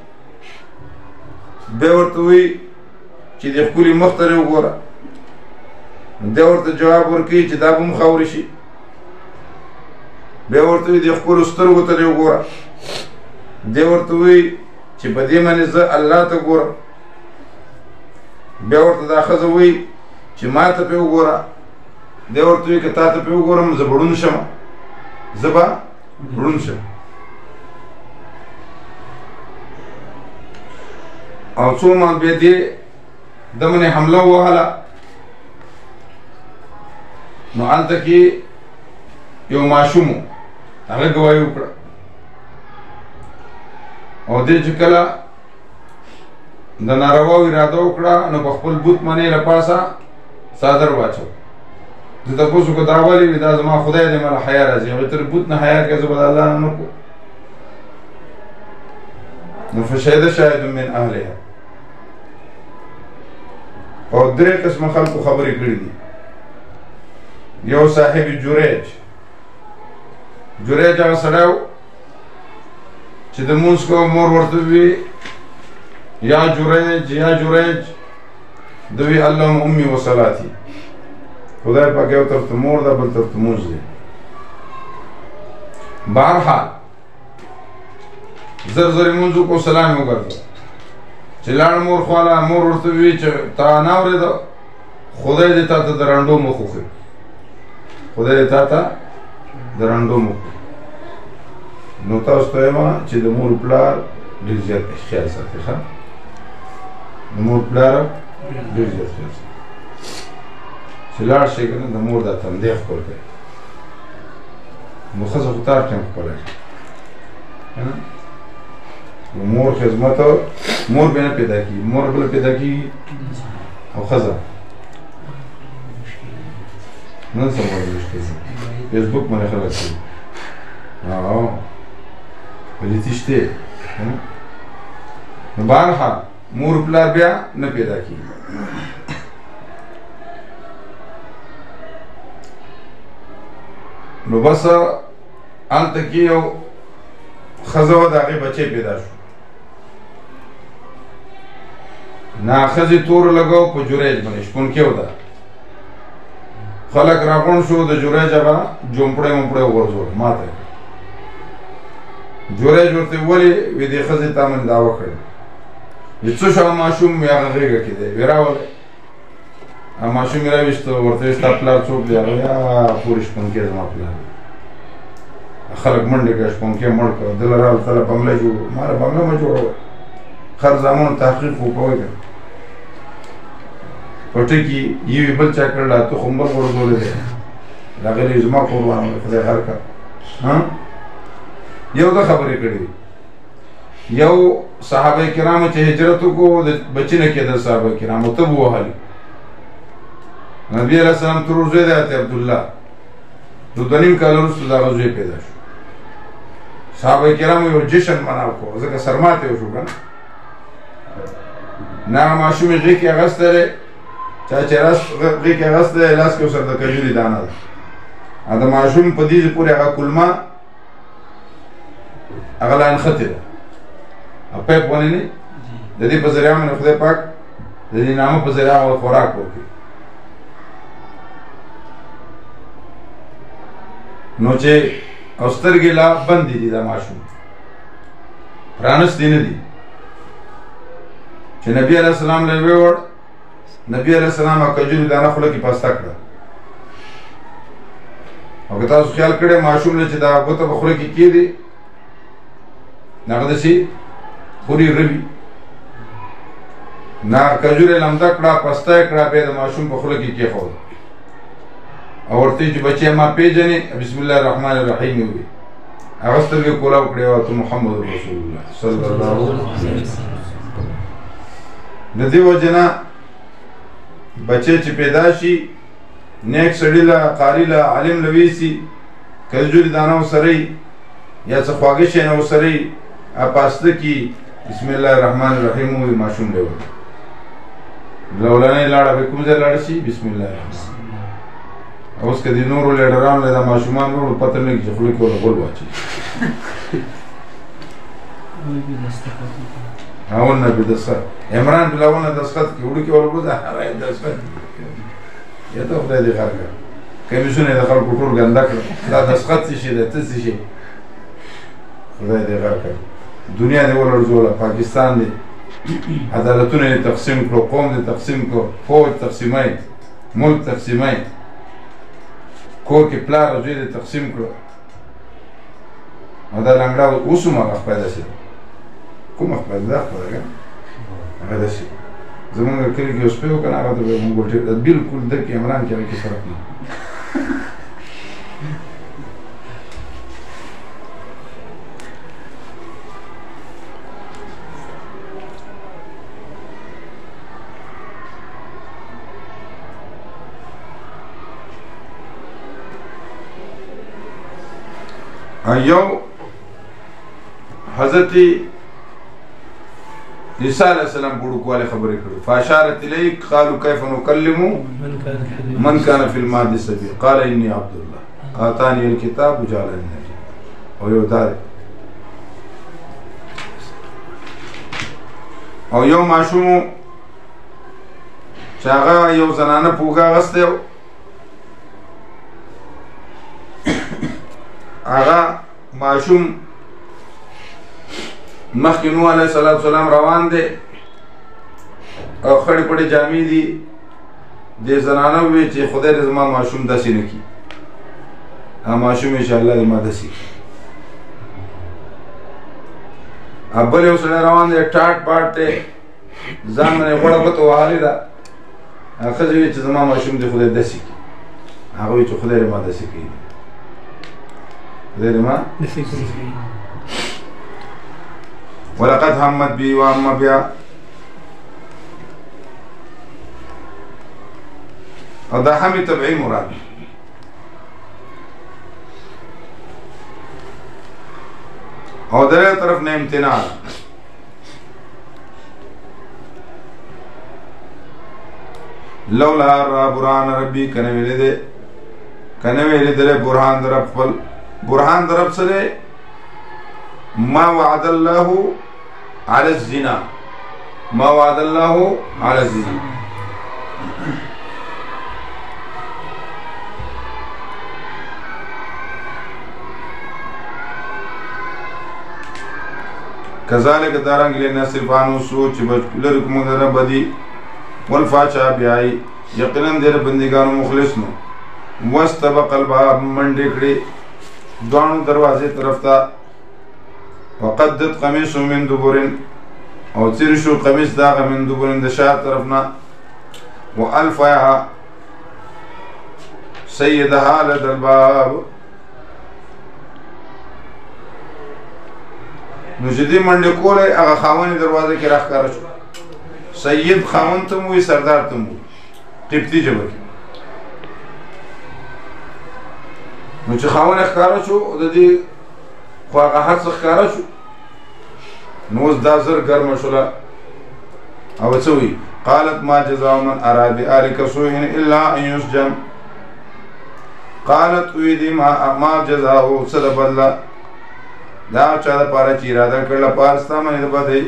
به ورته وی چې دې خپل مخ ته وګوره دې ورته جواب ورکوي چې دا به مخاوري شي به ورته وی دې خپل سترګو ته وګوره دی ورته وی چې په دې باندې زه الله ته ګورم بیا ورته دا ښځه وی چې ما ته پې وګوره دی ورته وی که تا ته پې وګورم زه به ړوند شم زه به ړوند شم او څو ما بیا دې د منې حمله ووهله نو هلته کې یو ماشوم و هغه ګواهي وکړه او دې چې کله د ناروا اراده وکړه نو په خپل بوت باندې له پاسه څادر واچو زه تاسو کو دا ولې دا زما خدای دې مله حیا راځي او تر بوت نه حیا کې زبر الله نه کو نو فشهد شاهد من اهلها او درې قسم خلکو خبرې کړې دي یو صاحب جوریج هغه سړی چې د مونږ کو مور ورته وی یا جوریج دوی اللهم امي وصلاتي خدای پاک یو طرف ته مور ده بل طرف ته مونږ دی بهرحال زر زر منځ کو سلام وګرځو چې لاړ مور خواله مور ورته وی چې تا نه اورېده خدای دې تا ته د رنډو مخ وښي خدای دې تا ته د رنډو مخ نو تاسو ته وایم چې د مور پلار ډېر زیات خیال ساتي ښه د مور پلار ډېر زیات خیال ساتي چې لاړ شي که نه د مور دا تندی ښکل کوي نو ښځه خو تار ټایم ښکلی شي نو مور خدمت مور به نه پیدا کېږي مور بله پیدا کېږي او ښځه نن سبا مشکل دی فیسبوک باندې خلک کوي پلیتي شته نو بهرحال مور پلار بیا نه پیدا کېږي نو بس هلته کې یو ښځه وه د هغې بچی پیدا شو نه ښځې تور لګو په جوریج باندې شپونکې ده خلک راغونډ شو د جوریج هغه جومپړی ومپړی وغورځول ماته جوریج ورته ولې وی دې ښځې تا من دعوه کړې چې څه شو ماشوم مې هغه غېږه کې دی وی راولئ ماشوم یې راویسته ورته ویل ستا پلار څوک دی هغه یا پورې شپونکی زما پلار خلک منډې کړه شپونکی مړ کړه دله راغله تله بنګله جوړ ماله بنګله مه جوړوئ خر زامنو تحقیق وکوئ که پټۍ کې یوې بل چا کړله ته خو بل غورځولی دی راغلی زما قربان خدای هر کار یو ده خبرې کړې یو صحابه کرامو چې هجرت وکړو د بچي نه کېدل صحابه کرامو تب ووهل نبی علیه السلام ترور زوی دی حضرت عبدالله نو دوه نیم کاله وروسته د هغه زوی پیدا شو صحابه کرامو یو جشن مناو کړو ځکه سرماتی وشو که نه نه هغه ماشوم یې غېږ کې اخیستی دی چا چې غېږ کې اخیستی دی لاس کې ورسره د کجوري دانه ده د ماشوم په دې پورې هغه کلمه هغه لا نښتې ده پیپ ونیلې د دې په ذریعه باندې خدای پاک د دې نامه په ذریعه هغه خوراک ورکوي نو چې او سترګې لا بندې دي دا ماشوم پرانستې نه دي چې نبي علیه السلام له یې ووړ نبي علیه السلام هغه کجوري دانه خوله کې پاسته کړه او که تاسو خیال کړی ماشوم له چې دا ګوته په خوله کې کېږدي هغه داسې خوري روي نه کجوري لمده کړه پسته یې کړه بیا د ماشوم په خوله کې کېښود او ورته چې بچی ما پیژنې بسم الله الرحمن الرحیم یې ووایي هغه سترګې کولاو کړې وه ته محمد رسول الله صلی الله علیه وسلم د دې وجې نه بچی چې پیدا شي نیک سړي له قاري له عالم له ویسي کجوري دانه ورسره یا څه خواږه شی نه ورسره پاسته کې بسم الله الرحمن الرحیم ووایي ماشوم دی وایي لوړنۍ لاړه به کوم ځای لاړه شي بسم الله الرحمن اوس که د نورو لیډرانو له دا ماشومان وروړو پته نه لګي چې خوله کې ورته غول واچوي اونه به دسخط عمران بلا اونه دسخط کې وړو کې ورغوځه هغه دسخط یا ته خدای دې غر کړه کمیسونه یې د خلکو ټول ګنده کړه دا دسخط څه شي دی ته څه شي خدای دې غر کړه دنیا دې ولړزوله پاکستان دې عدالتونه یې تقسیم کړو قوم دې تقسیم کړو فوج تقسیمای ملک تقسیمای کور کې پلار او زوی دې تقسیم کړو او دا لنګړه اوس هم هغه خپله داسې ده کومه خپله ده خپله که هغه داسې زمونږ کلي کې یو سپی و که نه هغه ته به مونږ ګوټې بلکل ده کې عمران کې هغه کې فرق نه یو حضرت عیسی علیہ السلام بوډوکواله خبرې کړې فاشارت الیک قالوا کیف نکلم من کان فی المهد صبیا قال انی عبد الله آتانی الکتاب وجعلنی نبیا او یو دار او یو ماشوم چې هغه یو زنانه پوګه اغستی هغه ماشوم مخکې نوح علیه السلام روان دی او خړې پړې جامې دي دې زنانه وویل چې خدای دې زما ماشوم داسې نه کړي ماشوم انشاءالله دې ما داسې کړي بل یو سړی روان دی ټاټ پاټ دی ځان باندې غوړه ګوته وهلې ده ښځه وویل چې زما ماشوم دې خدای داسې کړي هغه وایي چې خدای دې ما داسې کړي خدای دې ما داسې کړي ولقد همت بي وهم بها او دا هم طبعی مراد او دغه طرف نه امتناع لولا را برهان ربي کنه ویل دې برهان در خپل برهان در سره ما وعد الله على الزنا ما وعد الله على الزنا كذلك دارنګ لنا صرفانو سوچ لرکم در بدی والفاچا بیاي یقینا دې بندګانو مخلص نو واستبق الباب منډې کړې دوانو دروازې طرف ته وقدت قميص من دبر او تیر شو قمیص داغه من دبر د شا طرفنا والفها سيدها لدى الباب نو چې دې منډې کولې هغه خاونې دروازه کې راښکاره شو سید خاون ته مو وي سردار ته مو قبطي ژبه کې نو چې خاون ښکاره شو د دې خو هغه هر څه ښکاره شو نو اوس دا زر ګرمه شوله او څه وایي قالت ما جزاء من اراد بأهلك سوء الا ان يسجن قالت وی دې ما جزاء څه د بدله دا چا د پاره چې اراده کړله پاره ستا باندې د بدۍ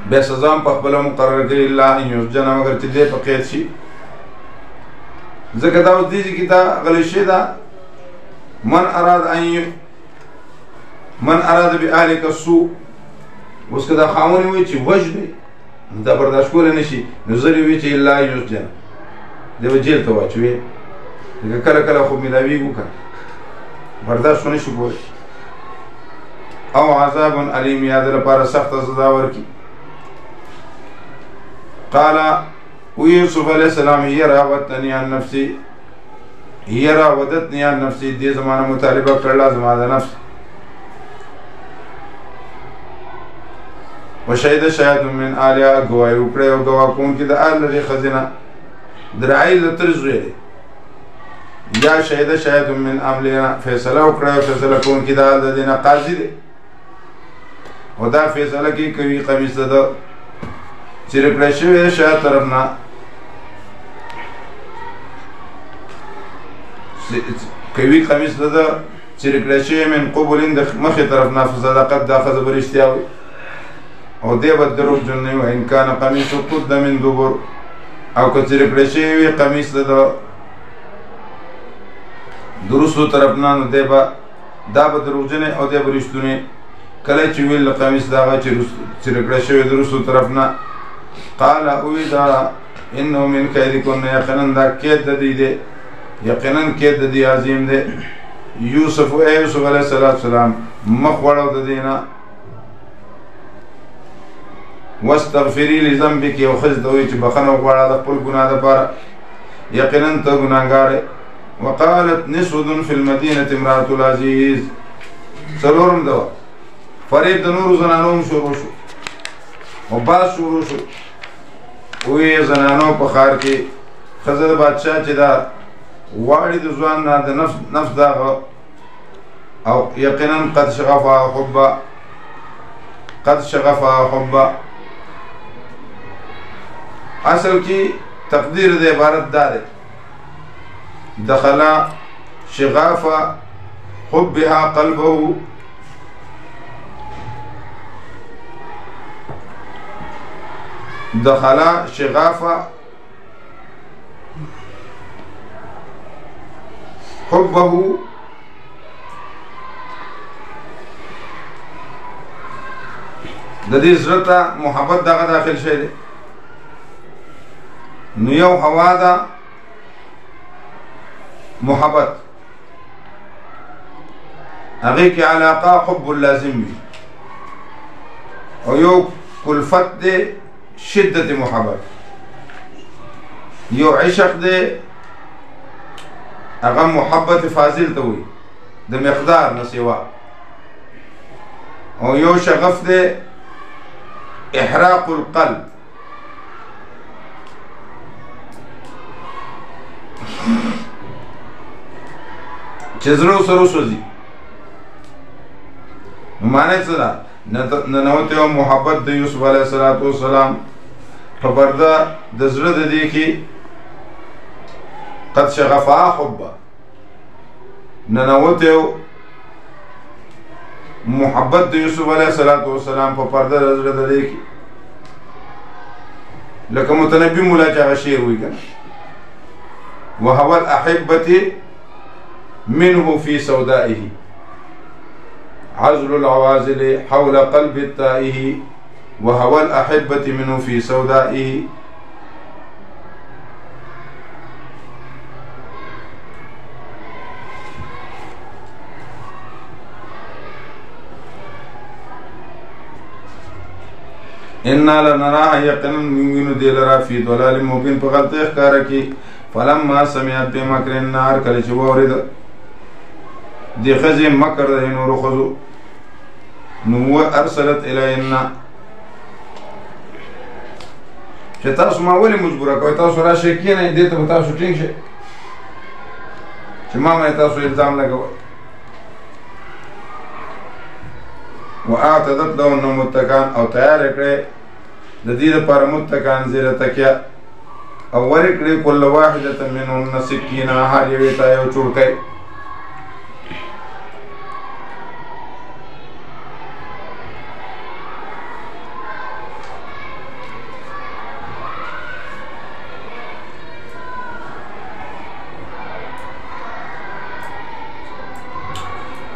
بیا سزا هم په خپله مقرر کړي الا ان یسجن مګر چې دی په قید شي ځکه دا اوس دې کې دا غلی شی ده من اراد بأهلک السوء اوس که دا خاوند وایي چې وژنئ دا برداشت کولی نه شي نو زر یې وایي چې الا ان یسجن دی به جیل ته واچوي لکه کله کله خو میلاویږو که برداشت خو نه شي کولی او عذاب علیم یا د لپاره سخته سزا ورکړي قال ويوسف عليه السلام هي راودتني عن نفسي دې زمانه مطالبه کړله زما د نفس وشهد شاهد من آلها ګواهي وکړی او ګواه کوونکي د آل لري ښځینه د رعیل د تر زوی دی یا شهد شاهد من املنا فیصله وکړی او فیصله کوونکي د آل د دې نه قاضي دی او دا فیصله کې کوي قمیص د چیرې کړی شوی دی شاید طرف نه کوي قمیص د چیرې کړی شوی من قبل د مخې طرف نه فصدقت دا ښځه به رښتیا وي او دی به دروغجن نه وي ان کان قمیص قد من دبر او که چیرې کړی شوی وي قمیص د درستو طرف نه نو دی به دا به دروغجنې او دی به رښتونې کله چې ویل قمیص د هغه چیرې کړی شوی درستو طرف نه قال اوی دا انه من کیدکن یقینا دا کید د دې دی یقینا کید د دې عظیم دی یوسف علیه السلام مخ وړو د دې نه واستغفری لذنبک یو ښځې ته وایي چې بخښنه وغواړه د خپل ګناه دپاره یقینا ته ګناهګار وقالت نسوة في المدینة امرأة العزیز څلورم دوا فریب د نورو زنانو هم شروع شو او باز شروع شو وی زنانو په ښار کې ښځه د بادشاه چې دا واړي د ځوان نه د نفس دغه او یقینا قد شغفها حبا اصل کې تقدیر د عبارت دا دی دخل شغاف حبها قلبه دخل شغاف حبه د دې زړه ته محبت دغه داخل شوی دی نو یو هوا ده محبت هغې کې علاقه حب لازم وي او یو کلفت دی شدت محبت یو عشق دی هغه محبت فاضل ته وي د مقدار نه سوا او یو شغف دی احراق القلب چې زړه سره وسوځي نو معنی څه ده ننوتې او محبت د یوسف علیه السلام په پرده د زړه د دې کې قد شغفها حبه ننوتې او محبت د یوسف علیه السلام په پرده د زړه د دې کې لکه متنبي مولا چې هغه شعر وایي که نه وهو الأحبة منه في سودائه عزل العوازل حول قلب التائه وهو الأحبة منه في سودائه إنا لنراها يقينا من دلرا في ضلال مبين فقط اخكاركي فلما سمعت بمكر النار کله چې وورید د خزې مکر د نور خزو نو ارسلت الینا چې تاسو ما ولې مجبوره کوئ تاسو راشئ کښېنئ دې ته به تاسو ټینګ شئ چې ما باندې تاسو الزام لګوئ واعتدت لهن متکان او تیار کړئ د دې لپاره متکان زیره تکیه او ورکړي کل واحدة منهن سکینا هر یوې ته یو چوړکی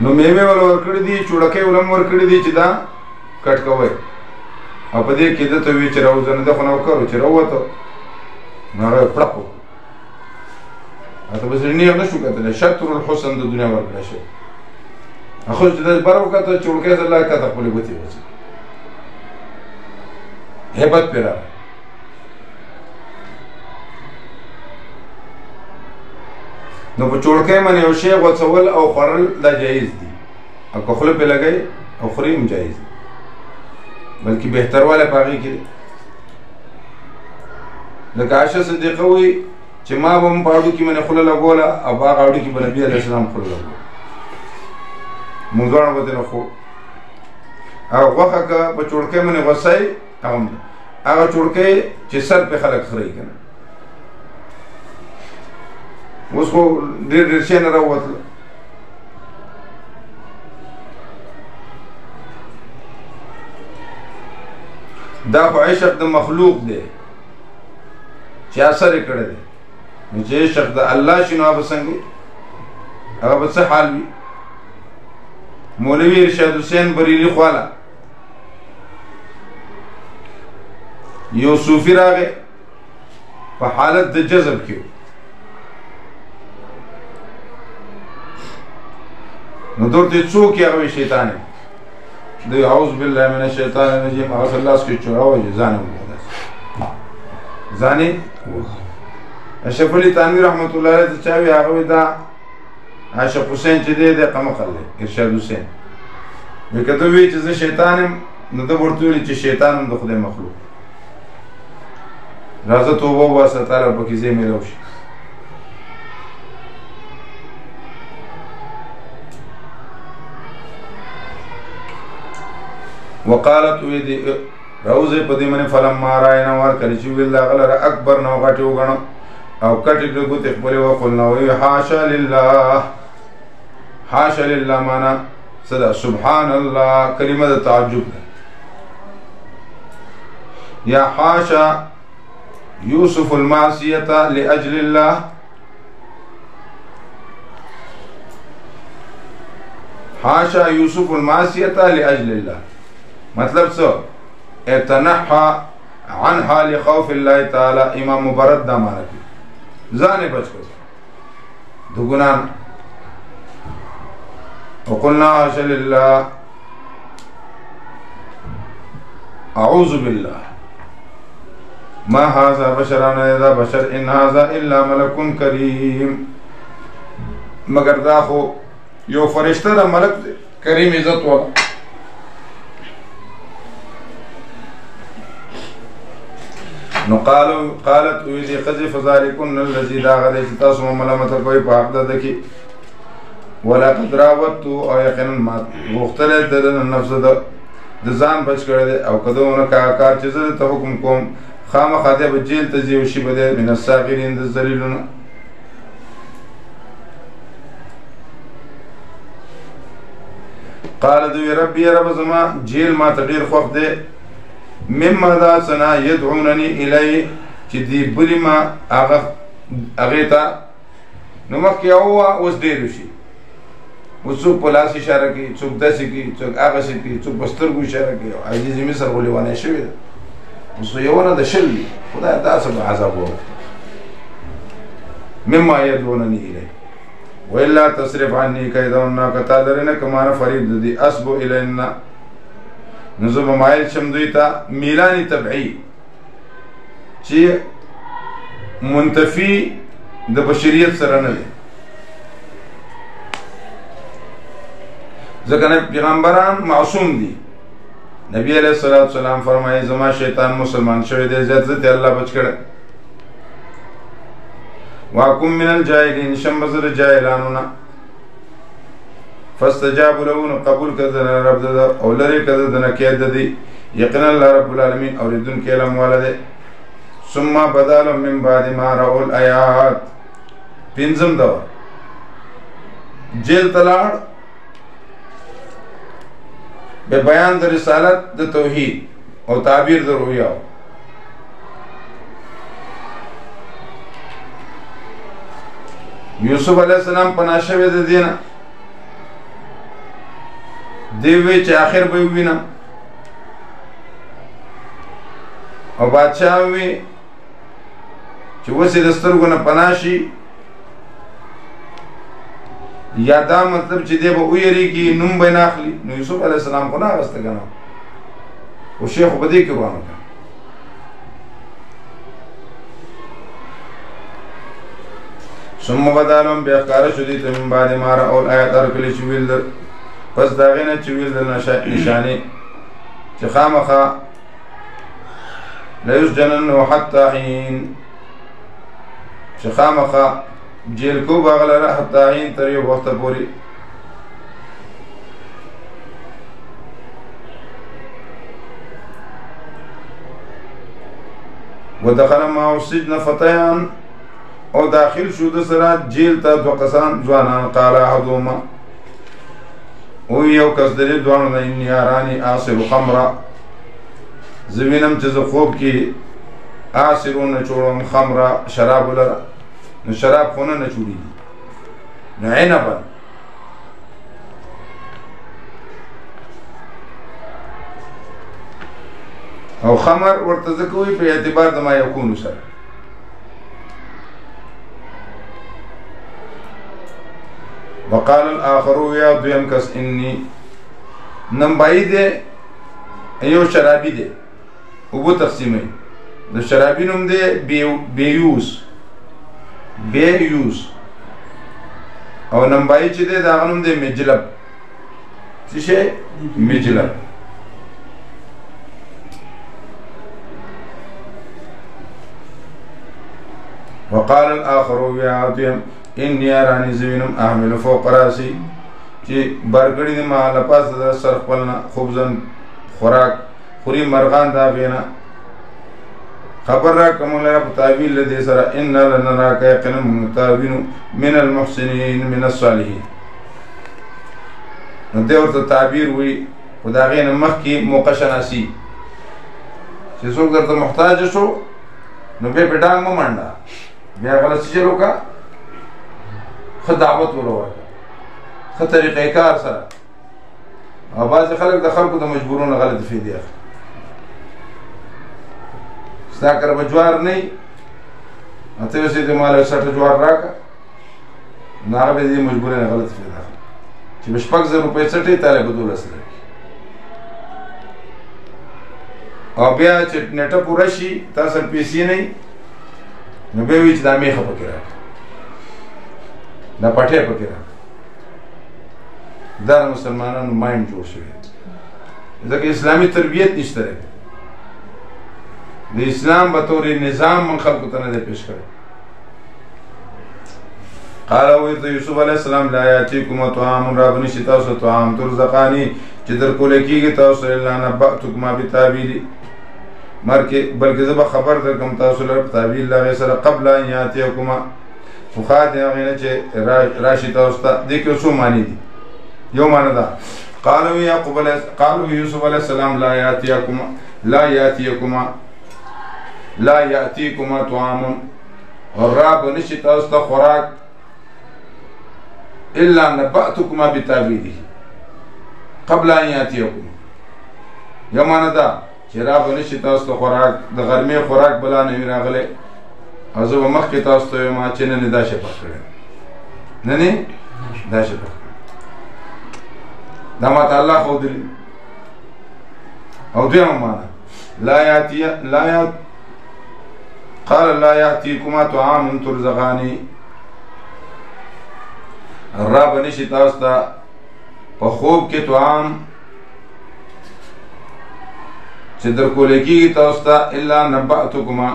نو میوې ول ورکړي دي چوړکی ولم ورکړي دي چې دا کټ کوئ او په دې کې ده ته وي چې راوځه نه ده خو نوکر چې راووته نو هغه پړق وکړو هلته به زړه نیغ نه شو کتلی شطر الحسن د دنیا ورکړی شوی خو چې داسې بره وکته چوړکی زه الله کته خپلې ګوتې وڅې هیبت پرې راغی نو په چوړکی باندې یو شی غوڅول او خوړل دا جایز دي او که خوله پرې لګوي او خوري هم جایز دي بلکې بهتروالی په هغې کې دی لکه عایشه صدیقه وایي چې ما به هم په هډوکي باندې خوله لګوله او په هغه هډوکي به نبي علیه السلام خوله لګوله موږ دواړه به ترېنه خورو هغه غوښه که په چوړکۍ باندې غوڅوي هغه چوړکۍ چې سر پرې خلک خوري که نه اوس خو ډېر ډېر شی نه راووتله دا خو عشق د مخلوق دی چې اثر یې کړی دی نو چې عشق د الله شي نو هغه به څنګه هغه به څه حال وي مولوي ارشاد حسین بریلي خواله یو صوفي راغی په حالت د جذب کې نو درته څوک یې هغه شیطان دی دوی اعوذ بالله من الشیطان الرجیم هغه سره لاس کې چوراوه ځان یې ځان یې اشرف علي تنویر رحمت الله علیه ته چا وي هغه وایي دا اشرف حسین چې دی دی قمقل دی ارشاد حسین وایي که ته وایي چې زه شیطان یم نو ده ورته ویلي چې شیطان هم د خدای مخلوق راځه توبه وباسه تعالی پکې ځای میلاو شي وقالت ویدی روزه په دې باندې فلما راینا ور کړي چې ویل هغه لره اکبر نو غټي وګڼو او کټي د ګوتې خپلې وقلنا وی حاشا لله معنا صدا سبحان الله کلمه د تعجب ده یا حاشا یوسف المعصیه لاجل الله حاشا یوسف المعصیه لاجل الله مطلب څه اتنحى عنها لخوف الله تعالى امام مبارد دا مانا کی ځان بچ کو د ګناه وقلنا حاشا لله اعوذ بالله ما هذا بشرا اذا بشر ان هذا الا ملك کریم مگر دا خو یو فرشتہ دا ملک کریم عزت والا نو قالت ویدی خزی فذالکن الذی دا غدی چې تاسو ملامت کوي په حق ده کی ولقد راودتو او یقینا ما غختله د نفس د ځان بچ کړی او کدوونه کار چې زه ته حکم کوم خامخا دې به جیل ته ځي او شي به دی من الساغرین د ذلیلونه قال دوی ربی رب زما جیل ما تغیر خوف دی مما دا سنا یدعوننی الی چې دی بلی ما هغې ته نو مخکې هوا اوس ډېر شي اوس څوک په لاس اشاره کوي څوک داسې کوي څوک هغسې کوي څوک په سترګو اشاره کوي او عزیز مصر خو لیونی شوې ده اوس یو نه د شل وي خدای داسې به عذاب وکړي مما یدعوننی الی وإلا تصرف عني كيدهن کتا لري نه کمانه فریب دي اسبو الینا نزو مایل شم دوی ته میلانی طبعی چې منتفی د بشریت سره نه دی ځکه پیغمبران معصوم دي نبی علیہ الصلوۃ والسلام فرمایي زما شیطان مسلمان شوی دی عزت الله بچ کړه واکم من الجاهلین شمبزر جاهلانونا فاستجاب له قبول کدن رب دد او لری کدن کید دی یقینا الله رب العالمین اوریدن کلام والده ثم بدل من بعد ما راوا الآیات پنځم دور جیل تلاړ به بیان د رسالت د توحید او تعبیر د رؤیا یوسف علیہ السلام پناه شوی د دینه دی وی چې آخر به وینم او بادشاہ وی چې وسې د سترګو نه پناه شي یا دا مطلب چې دی به ویریږي نوم به نه اخلي نو یوسف علیہ السلام خو نه اخیسته که نه خو شیخ خو په دې کې روان وکړه ثم بدا لهم بأخکار شدید من بعد ما رأوا الآیات ارکلی چویل در پس داغینا چویل در نشانی چه خامخا لیسجننه حتی حین چه خامخا جیل کو باغلر حتی حین تر یو وقت پوری ودخل معه السجن فتيان او داخل شو د سره جیل ته دو کسان ځوانان قال احدهما او یو کس درې دوانو نه انی ارانی آصر خمرا زوینم چې زه خوب کې آصرون چوړم خمرا شراب لره نو شراب خونه نه چوړي نو عنبا او خمر ورته ځکه وایي په اعتبار د ما یکونو سره وقال الاخر يا دویم کس انی نمبایی دے ایو شرابی دے او بو تقسیمی دو شرابی نم دے بیوس او نمبایی چی دے دا غنم دے مجلب چیشے مجلب وقال الاخر يا دویم انی ارانی زوینم احمل فوق راسی چی برگڑی دی ما لپاس در سر خپلنا خوبزن خوراک خوری مرغان دا بینا خبر را کمول را پتاویل لدی سر انا لنراک یقنا متاوین من المحسنین من الصالحین نو دیورتا تعبیر ہوئی خدا غین مخ کی موقع شناسی چی سوک در تا محتاج شو نو بے پیٹانگ مو منڈا بیا غلط سی چلو کا خود دعوت ولور خود طریقہ کار سره او بعض خلک د خلکو د مجبورونه غلط فیدی اخلي ستا کره به جوار نه وي ته یې وسې ته ماله 60 جوار راکړه نو هغه به دې مجبورۍ نه غلط پیدا کړي چې به 6,000 روپۍ څټې تاله به 12 درکړي او بیا چې نیټه پوره شي تا سره پیسې نه وي نو بیا وایي چې دا میخه پکې راکړه دا پټی پکې راکړه دا د مسلمانانو مایند جوړ شوی ځکه اسلامي تربیت نشته دی د اسلام به طور نظام من خلکو ته نه دی پیش کړی قال ویرته یوسف علیه السلام لا یاتیکم طعام را بنشي تاسو طعام ترزقانی چې در کولی کېږي تاسو الا نبأتکما بتاویلي بلکې زه به خبر درکړم تاسو لره په تعبیر د هغې سره قبل ان یاتیکما پخوا د هغې نه چې راشي تاسو ته دې کې څو معنی دي یو معنی ده قالوا یوسف علیه السلام لا یاتیکما طعام اور را بنشي تاسو ته خوراک الا نبأتکما بتاویله قبل ان یاتیکما یو معنی ده چې را بنشي تاسو ته خوراک د غرمې خوراک بلا نه وي راغلی او زه به مخکې تاسو ته وایم چې نن دا شی پخ کړی نن دا شی پخ کړی دا ماته الله ښودلي او دویمه معنی قال لا یاتیکما طعام ترزقانی را بنشي تاسو ته په خوب کې طعام چې در کولی کېږي تاسو ته الا نبأتکما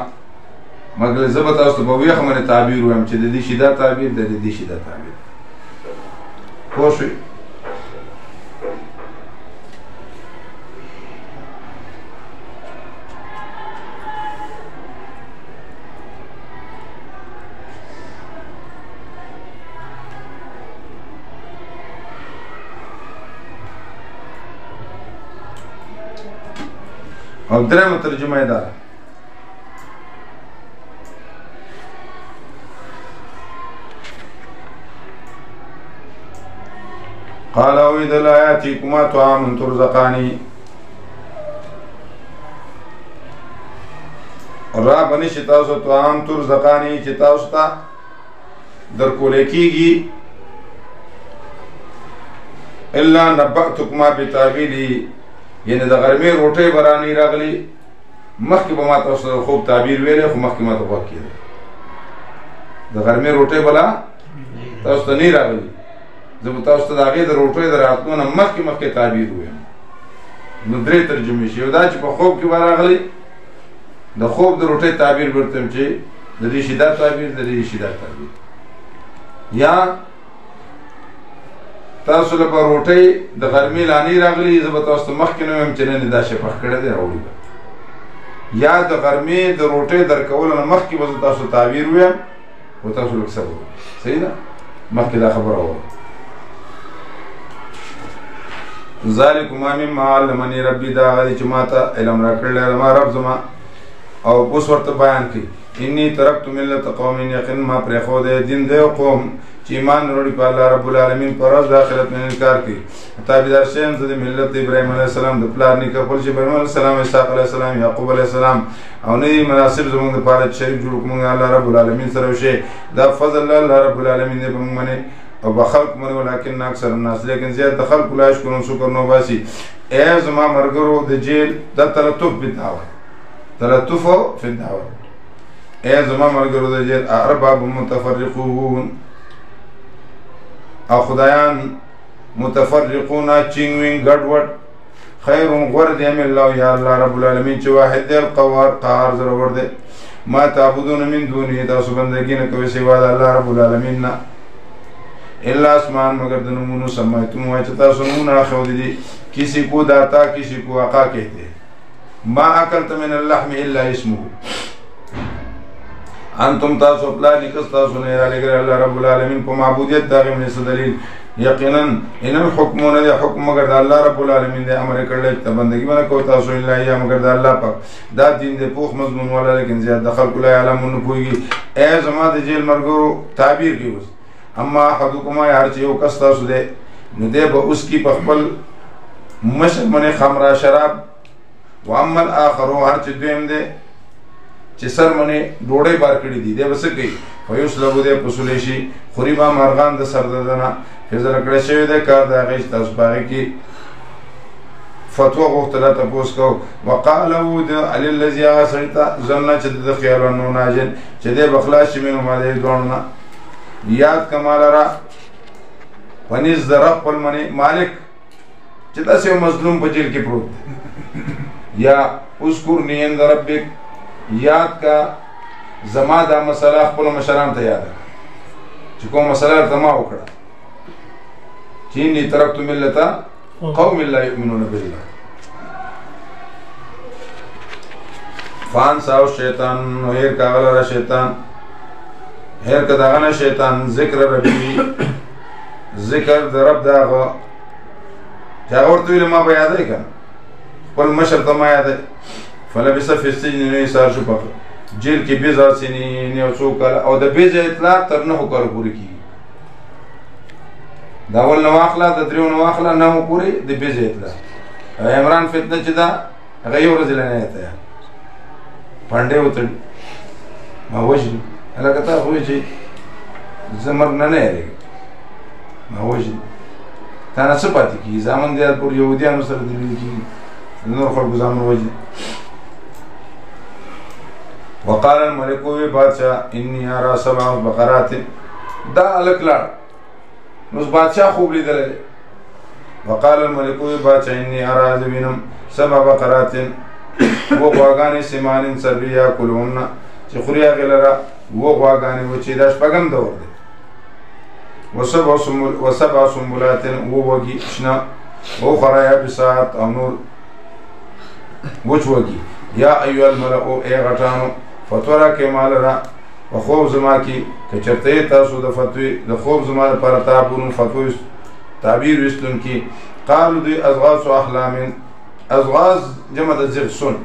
مګر زه به تاسو ته په ویښه باندې تعبیر ووایم چې د دې شي دا تعبیر د دې شي دا تعبیر پوه شوې او درېمه ترجمه یې دا ده قال وإذا لا يأتيكما طعام ترزقاني را بنشي تاسو طعام ترزقاني چې تاسو ته در کولی کېږي الا نبأتکما بتاویلي یعنی د غرمې روټۍ به رانهی راغلي مخکې به ما تاسو ته خوب تعبیر ویلی خو مخکې ما ته غوږ کېدی د غرمې روټۍ به لا تاسو ته نه راغلي زه به تاسو ته د هغې د روټۍ د راتلو نه مخکې تعبیر ویم نو درې ترجمې شي یو دا چې په خوب کې به راغلی د خوب د روټۍ تعبیر به ورته یم چې د دې شي دا تعبیر د دې شي دا تعبیر یا تاسو له به روټۍ د غرمې لانې راغلي زه به تاسو ته مخکې نه وایم چې نن دا شی پخ کړی دی راوړي به یا د غرمې د روټۍ درکولو نه مخکې به زه تاسو تعبیر ویم خو تاسو لږ صبر وکړئ صحیح ده مخکې دا خبره ووایه ذلکما مما علمني ربي دا هغه دی چې ما ته علم راکړلی زما رب زما او اوس ورته بیان کوي انی ترکت ملت قوم یقین ما پرېښودی دین دی قوم چې ایمان نه وروړي په الله رب العالمین په ورځ د آخرت نه انکار کوي تابعدار شیم زه د ملت د ابراهیم علیه السلام د پلار نیکه خپل چې ابراهیم علیه السلام اسحاق علیه السلام یعقوب علیه السلام او نه دي مناسب زموږ دپاره چې شریک جوړ کړو موږ الله رب العالمین سره وشي دا فضل الله رب العالمین دی په موږ باندې او به خلق منې ولکن اکثر الناس لیکن زیات د خلقو لا یشکرون شکر نه وباسي ای زما ملګرو د جیل دا تلطف بالدعوه تلطف فی الدعوه ای زما ملګرو د جیل ارباب متفرقون او خدایان متفرقون چینګ ګډوډ خیر غور دی ام الله یا الله رب العالمین چې واحد دی القهار قهار زرور دی ما تعبدون من دونه تاسو بندګي نه کوي سوا د الله رب العالمین نه الا اسمان مگر د نمونو سمایتم وای چې تاسو نمونه اخو دي کسی کو داتا کسی کو آقا کہتے ما اکلت من اللحم الا اسمه انتم تاسو پلا نکس تاسو نه را لګره الله رب العالمین په معبودیت دغه من دلیل یقینا ان الحكمون ذي حکم مگر د الله رب العالمین د امر کړل ته بندگی باندې کو تاسو الا یا مگر د الله پاک دا دین د پوخ مضمون ولا لیکن زیات دخل کله علمون پویږي ای زما د جیل مرګو تعبیر کیوس اما احدکما هر چې یو کس تاسو دی نو دی به اوس کی په خپل مشر باندې خمره شراب و اما الاخر هر چې دویم دی چې سر منې ډوډۍ بار کړي دي دی به څه کوي فیصلبو دی پسولی شي خوري به مرغان د سر د نه فضله کړی شوی دی کار د هغې چې تاسو په هغې کې فتوه غوښتله تپوس کو وقاله د علي الذي هغه سړي ته ظنه چې د خیال انه ناجن چې دی به خلاص شي منهما د دې دواړو نه یاد که ما لره په نزد د رب خپل منې مالک چې داسې یو مظلوم په جیل کې پروت دی یا اذکرني عند ربک یاد کا زما دا مسله خپلو مشرانو ته یاده چې کوم مسله ورته ما وکړه چې اني ترکت ملته قوم لا يؤمنون بالله فانساو شیطان نو هیر کاغل را شیطان هیر کداغنه شیطان ذکر ربی ذکر د رب داغه چې هغه ورته ویل ما به یادی کنه خپل مشر ته ما یادی فلبث فی السجن ایسار شو په جیل کې بضع سنین یو څو کاله او د بضع اطلاق تر 9 کاله پورې کیږي دا اول نو واخله د دریو نو واخله 9 پورې د بضع اطلاق عمران فتنه چې دا هغه یو ورځ لنه ته پاندې وتړي ما وژني هغه کته خو چې زمر نه لري ما وژني تا نه څه پاتې کیږي زامن دې پور يهوديانو سره دی کیږي نور خلکو زامن وژني وقال الملك بادشاہ اني ارى 7 بقرات دا الکلا نو بادشاہ خوب لیدل وقال الملك بادشاہ اني ارى ذبينم 7 بقرات و غواګانې سیمانین سربیا کولون چې خوریا غلرا و غواګانې و چې دا شپږم دور دی وسبع سنبلات و وږي شنا و خرایا بسات او نور وچ وږي یا ایها الملأ ای غټانو فتوره کې مال را و خوب زما کې کچرته تاسو د فتوی د خوب زما لپاره تعبون فتوی تعبیر وستون کې قالو دی ازغاث احلام ازغاث جمع د زغسون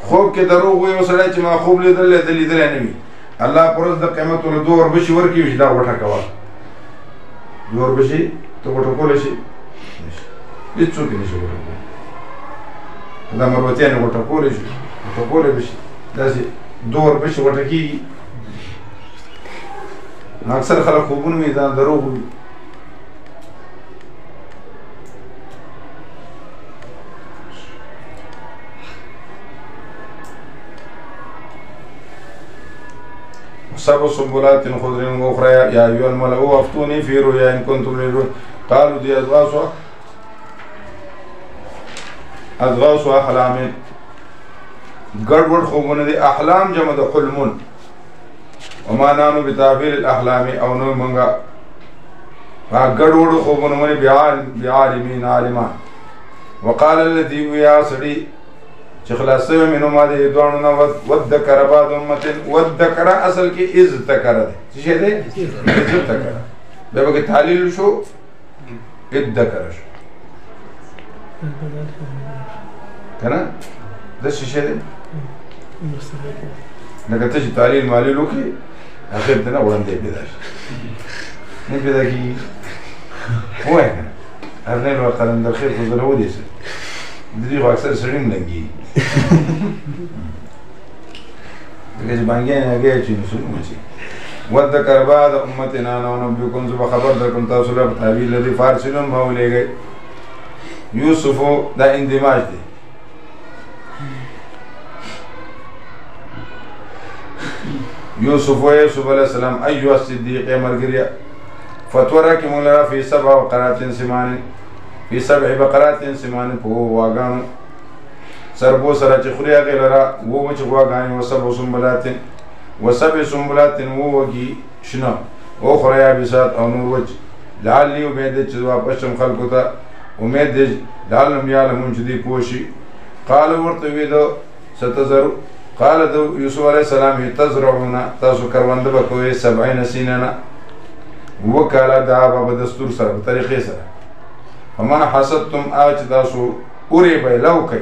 خوب کې دروغ وي وسړی چې ما خوب لیدل نه وي الله پرز د قیامت ول دوه وربشي ورکی وي دا وټه کوا دوه وربشي ته وټه کول شي هیڅ څوک نشي ورکول دا مروتیان وټه کول شي وټه کول بشي داسې دوه وربشي وټه کیږي اکثر خلک خوبونه وي دا دروغ وي سبع سنبلات خضر واخرى يا ايها الملأ افتوني في رؤيا ان كنتم تريدون قالوا دي اضغاث احلام ګډوډ خوبونه دي احلام جمع د حلم وما نحن بتعبير الاحلام او نو منګه ګډوډ خوبونه باندې بعالمين عالمان وقال الذي يا سړي چې خلاصوي منو ما دې دوانو نه ودکر بعد امه ودکر اصل کې از تکر ده څه شه ده از تکر به وګ تعلیل شو ادکر شو کنه د څه شه ده لکه ته چې تعلیل مالی لوکي اخر ته نه وړاندې پیدا شي نه پیدا کی وای کنه ارنه لو قلم د خیر خو زره ودی سي دې اکثر سړیم لګي دغه چې باندې نه هغه چې نو شي وذكر بعد امتنا نبيكم ذو خبر درکم تاسو له تعبیر لري فارسلون مولېږي یوسف دا اندماج دی یوسف علیہ السلام ایها الصدیق مرګریا فتوره کې مولا فی 7 بقرات سمان فی 7 بقرات سمان په واغانو سربو سره چې خوریا غلرا وو چې واغانی وسبو سنبلات وسبع سنبلات ووږي شنو او خوریا بسات او نور وجه لعلی امید چې واپس هم خلکو ته امید دې لعلهم یعلمون چې دی پوشي قال ورته ویدو ستزر قال دو یوسف علیہ السلام تزرعون تاسو کرونده بکوي 70 سنینا وکاله دا په دستور سره په طریقې سره فمن حسدتم اج تاسو اوري به لوکي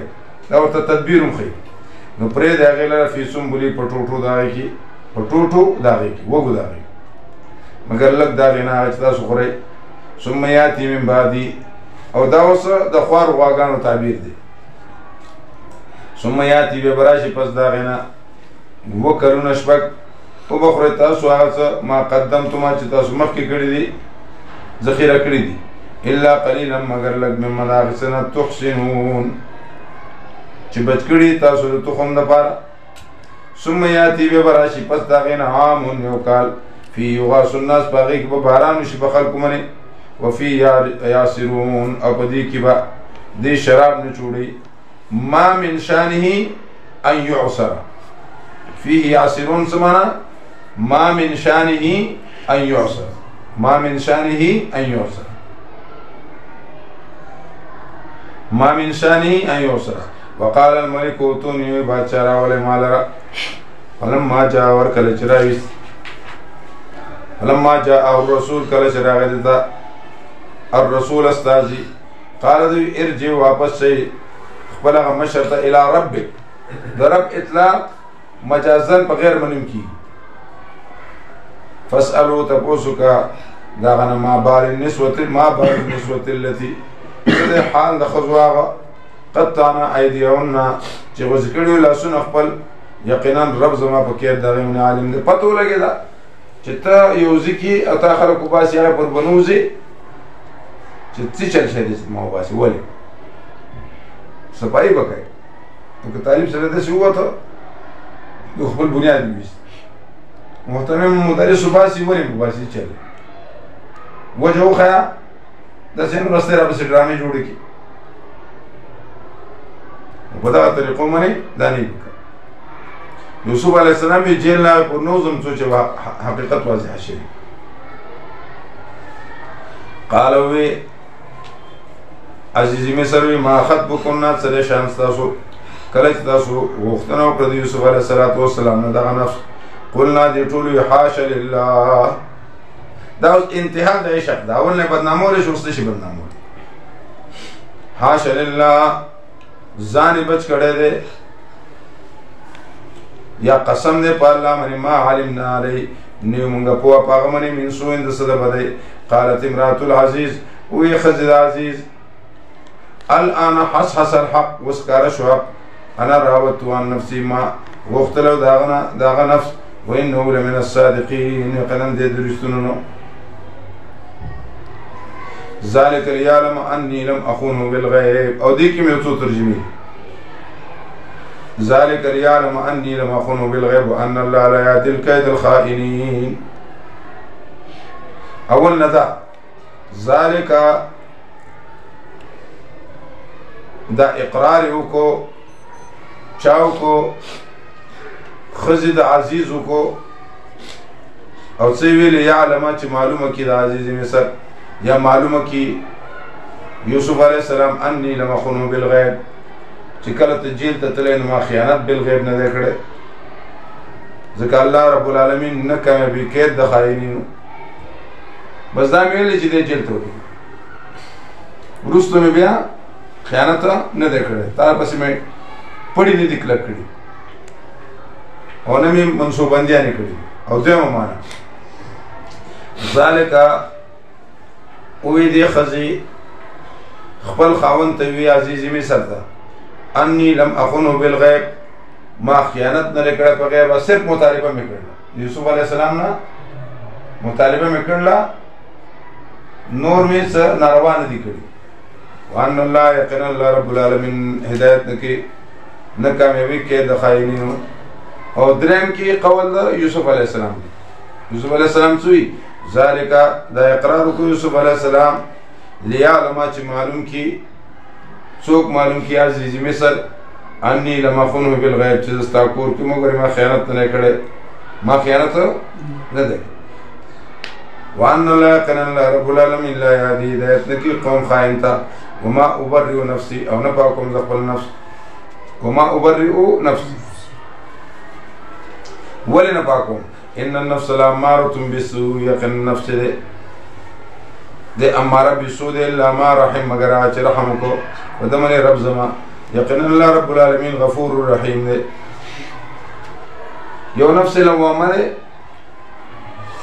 دا ورته تدبیرم خي نو پرې دا غیلا فی سنبلی پټوټو داږي کی پټوټو داږي کی وګو داږي مگر لګ دا غنا اج تاسو خوري ثم یاتی من بعدی او دا اوس د خوار واغانو تعبیر دی ثم یاتی به براشي پس دا غنا وکرون شپک او بخره تاسو هغه ما قدمتم چې تاسو مخکې کړی دي ذخیره کړی دي الا قليلا مگر لګ مم مناغسنا تحسنون چې بچ کړی تاسو د تخم د پاره ثم یاتی به براشي پس دا غنا عام یو کال فی یغاث الناس باغی کې به باران شي په خلکو باندې وفي یاسرون او په دې کې به دې شراب نه چوړي ما من شانه ان يعصر فيه يعصرون سمانا ما من شانه ان يعصر ما من شانه ان يعصر ما من شانه ان يعصر وقال الملك اوتوني بادشاہ ولا مالرا فلما جاء وركل چراويس فلما جاء الرسول كل چراغ الرسول استاذي قال ذي ارجع واپس شي خپل مشرته الى ربك ضرب اطلاق مجازا بغیر منم کی فاسألوا تپوسوکا داغنا ما بال النسوة التي ده حال د خزواغه قطعنا ايديهن چې وذکروا لاسونه خپل یقینا رب زما په کې دغه من عالم دې پتو لګی دا چې ته یو ځکی او تا خلکو باسي هغه پر بنوزي چې څه چل شي دې ما باسي ولې صفائی بکای تو تعلیم سره د شو وته د خپل بنیاد ویست محترم مدرس باسي ولې باسي چل وجه خیا د سین راسته را بس ډرامې جوړ کی په دا طریقو باندې دانی یوسف علی السلام یې جیل نه پر نوزم څه حقیقت واضح شي قالوا عزیزی مصر ما خطبکم نات سره شان تاسو کله چې تاسو غوښتنه وکړه د یوسف علیه السلام نه دغه نفس قلنا دې ټول حاشا لله دا انتها د عشق دا ولنه بدنامول شو ست شي بدنامول حاشا لله ځان بچ کړه دې یا قسم دې په الله باندې ما علمنا علی نیو مونږه په پاغه باندې من سو اند صد بده قالت امراه العزيز وی خزر عزیز الان حصحص الحق وسكار شوق انا راودت عن نفسي ما وقتلو داغنا نفس وانه لمن الصادقين قلم دي درستنو ذلك ليعلم اني لم اخونه بالغيب او دي كم يوتو ترجمي ذلك ليعلم اني لم اخونه بالغيب وان الله لا يهدي الكيد الخائنين اول ندا ذلك دا اقرار کو چاو کو خزید عزیز کو او څه ویل یعلم چې معلومه کی د عزیز مصر یا معلومه کی یوسف علیہ السلام انی لم اخنه بالغیب چې کله ته جیل ته تلین ما خیانت بالغیب نه کړه ځکه الله رب العالمین نه کوي به کېد د خاینینو بس دا ویل چې د جیل ته ورستو مې بیا خیانت نه ده کړې تار پسې مې پړې نه دي کلک کړې او نه مې منصوبندیا نه کړې او دویمه معنا ذالک وې دې خزي خپل خاوند ته وی عزیزی مصر ته انی لم اخنه بالغیب ما خیانت نه کړې په غیب صرف مطالبه مې کړله یوسف علی السلام نه مطالبه مې کړله نور مې څه ناروا نه دي کړې وان الله یقینا الله رب العالمین هدایت نکي نه کامیابی کې د خاینینو او دریم کې قول د یوسف علی السلام یوسف علی السلام څوی ذالک دا اقرار کو یوسف علی السلام لیعلم چې معلوم کی څوک معلوم کی عزیز مصر انی لم اخنه بالغیب چې زستا کور کې موږ ما خیانت نه کړې ما خیانت نه ده وان الله یقینا رب العالمین لا یهدی هدایت نکي قوم خائن ته وما أبرئ نفسي أو نفاكم ذقل النفس وما أبرئ نفسي ولنفاكم إن النفس لأمارة بالسوء يقين النفس دي أمارة بالسوء دي إلا ما رحم مقرعة رحمكو ودمني رب زمان يقين الله رب العالمين غفور رحيم دي يو نفسي لوامة دي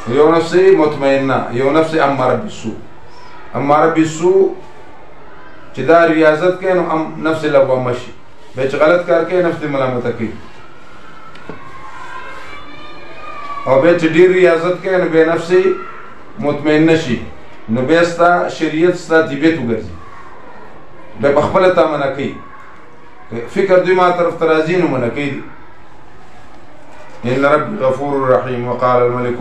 يو نفسي مطمئنة يو نفسي أمارة بالسوء أمارة بالسوء چې دا ریاضت کوي نو نفس لوامه شي به چې غلط کار کوي نفس دې ملامته کوي او به چې ډېر ریاضت کوي نو به نفس مطمئن نشي نو به ستا شریعت ستا طبیعت وګرځي به په خپله تا منع کوي فکر دوی ما طرف ته راځي نو منع کوي ان ربي غفور رحیم وقال الملك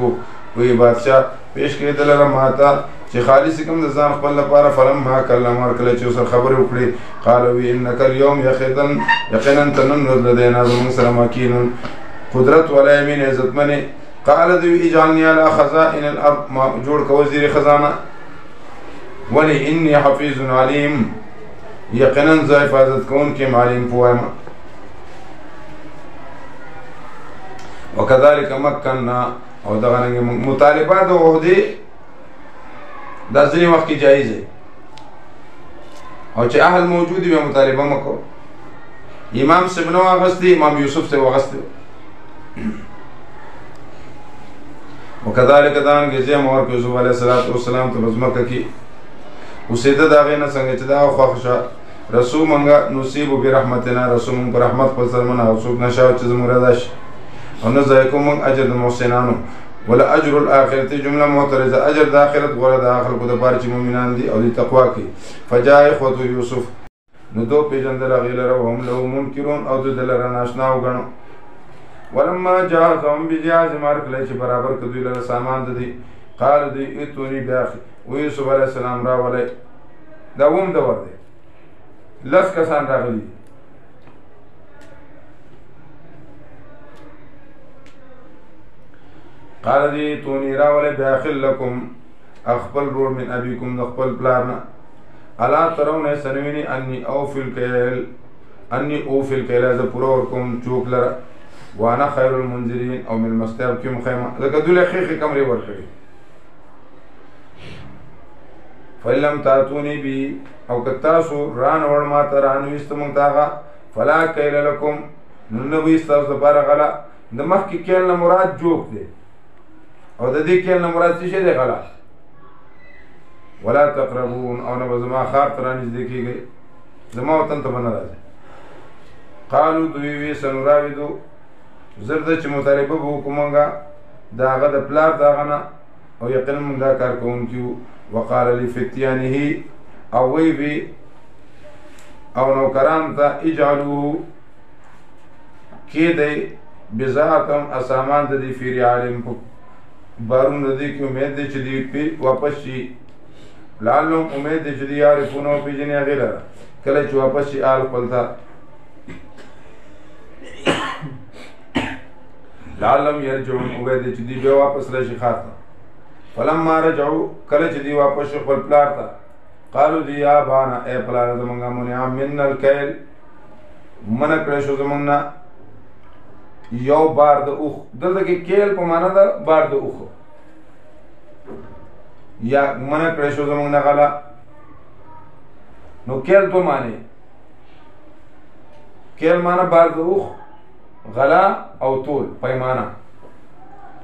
وی بادشاہ پیش کړی دلته ماته چې خالص کوم د ځان خپل لپاره فلما کلم ورکړي چې سر خبرې وکړي قال وی انك اليوم یقینا تنن لدينا زمون سره ماکین قدرت ولا یمین عزت منی قال ذو اجعلني على خزائن الارض ما جوړ کو وزیر خزانه ولی انی حفیظ علیم یقینا ز حفاظت کون کې معلم پوهه وكذلك مكننا او دغه مطالبات او عہدی د ځینې وخت کې جایز دی او چې اهل موجود وي مطالبه مکو امام سبنو اغسطی امام یوسف سے اغسطی وكذلك دان کې مور کې یوسف علیه السلام ته بزمکه کې اوسېده دا غینه څنګه چې دا خوښه رسول منګه نصیب برحمتنا رسول من برحمت پر سرمن او څوک نشاو چې زموږ رضاش او نه ځایکم اجر د محسنانو ولا اجر الاخرته جمله معترضه اجر د اخرت غره د اخر کو د بار چې مؤمنان دي او د تقوا کې فجاء اخوه یوسف نو دو پیجندل غیلره هم له منکرون او د دلره ناشنا وګڼو ولما جاءهم بجاز مارکل چې برابر کدوی له سامان د دي قال دی اتونی باخ و یوسف علیه السلام را ولای دا ووم د ور دی لس کسان راغلي قال دی تونی راولی بیاخل لکم اخبل رور من ابیکم دخبل پلارنا الا ترون سنوینی انی اوفی الکیل از پرورکم چوک لرا وانا خیر المنذرین او من مستیب کم خیمه لکه دولی خیخی کمری ورکڑی فلم تاتونی بی او کتاسو ران ورماتا رانویست منتاغا فلا کیل لکم ننویست از دبار غلا دمخ کی کیل نمراد جوک دے او د دې کېل نه مراد څه شی دی غلا ولا تقربون او نه به زما خار ته رانږدې کېږئ زما وطن ته به نه راځئ قالو دوی وی سنراودو زر ده چې مطالبه به وکړو مونږه د هغه د پلار د هغه نه او یقینا مونږ دا کار کوونکي وو وقال لفتیانه او وی وی او نوکران ته اجعلوه کېدی بضاعتهم اسامان د دې فی رعالهم بارون ردی کی امید دی چی پی واپس شی لعلهم امید دی چی یعرفونو پی جنی غیره کله چی واپس شی آل قلتا لعلهم یرجعون امید دی چی بے واپس رشی خاطا فلما رجعو کله چی واپس شی قل پلارتا قالو دی یا بانا اے پلار زمانگا منعام من الکیل منکرشو زمانگنا یو بار د اوخ دلته کې کېل په معنا ده بار د اوخ یا منع کړی شو زموږ نه غلا نو کېل په معنی کېل معنا بار د اوخ غلا او طول پیمانه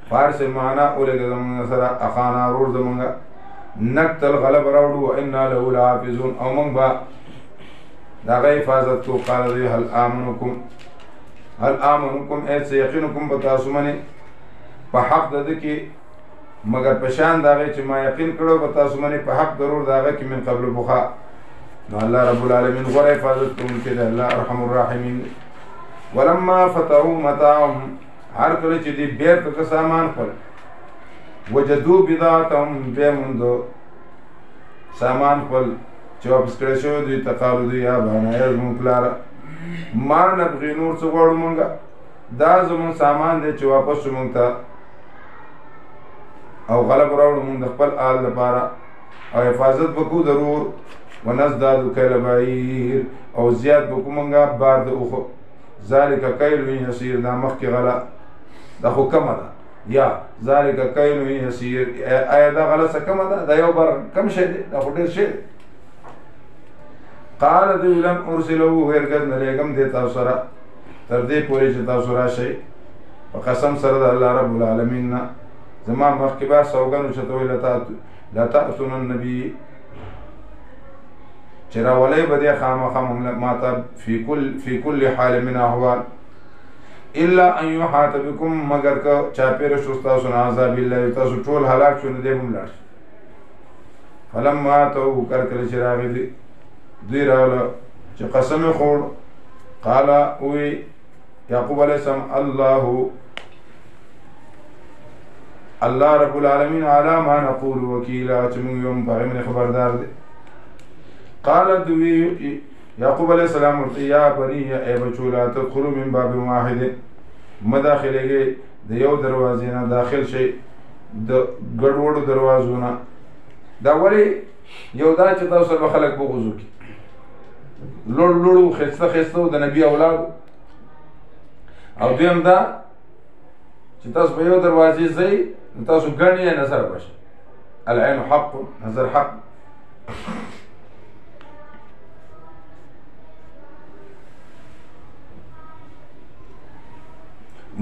فارس معنا اولګه زموږ سره اخانا رور زموږ نقتل غلب راوړو انا له لحافظون او موږ به د هغه حفاظت کوو قال دی هل آمنکم ایسے یقینکم بتاسو منی پا حق داده کی مگر پشان داغی چی ما یقین کرو بتاسو منی پا حق ضرور داغی کی من قبل بخا نو اللہ رب العالمین غور حفاظت کو ملکی دے اللہ ارحم الراحمین ولما فتحو متاعهم هر کلی چی دی بیر تک سامان خل وجدو بداعتهم بیمندو سامان خل چی واپس کرشو دی تقالو دی یا بانا یزمون پلارا ما نبغي نور څه غواړو مونږه دا زمون سامان دی چې واپس شو مونږ ته او غلب راوړو مونږ د خپل آل لپاره او حفاظت وکړو ضرور ونزداد کیل بعیر او زیات وکړو مونږه بار د اوخو ذلک کیل یسیر دا مخکې غلا دا خو کمه ده یا ذلک کیل یسیر آیا دا غلا څه کمه ده دا یو بار کم شی دی دا خو ډېر شی دی قال دی لم ارسلو هرگز نلیگم دی تاثرا تردی پوری چی تاثرا شئی وقسم سرد اللہ رب العالمین زمان مخکبا سوگنو چطوی لتاتون النبی چې راولې به دې خامخا ماته فی کل حال من احوال الا ان يحاط بكم مگر که چاپېره شو ستاسو نه عذاب الله تاسو ټول هلاک شو نه دی هم لاړ فلما اتوا کله چې راغلي دوی راوله چې قسم یې خوړ قال وی یعقوب علیه السلام الله رب العالمین علی ما نقول وکیلا چې موږ یو په هغې باندې خبردار دی قال دوی یعقوب علیه السلام ورته یا بني ای بچو لا تدخلوا من باب واحد مه داخلېږئ د یو دروازې نه داخل شئ د ګډوډو دروازو نه دا ولې یو دا چې تاسو سره به خلک بغض وکړي لوړ لوړو ښایسته ښایسته د نبي اولادو او دویم دا چې تاسو په یو دروازې ځئ نو تاسو ګڼ یې نظر بشئ العین حق نظر حق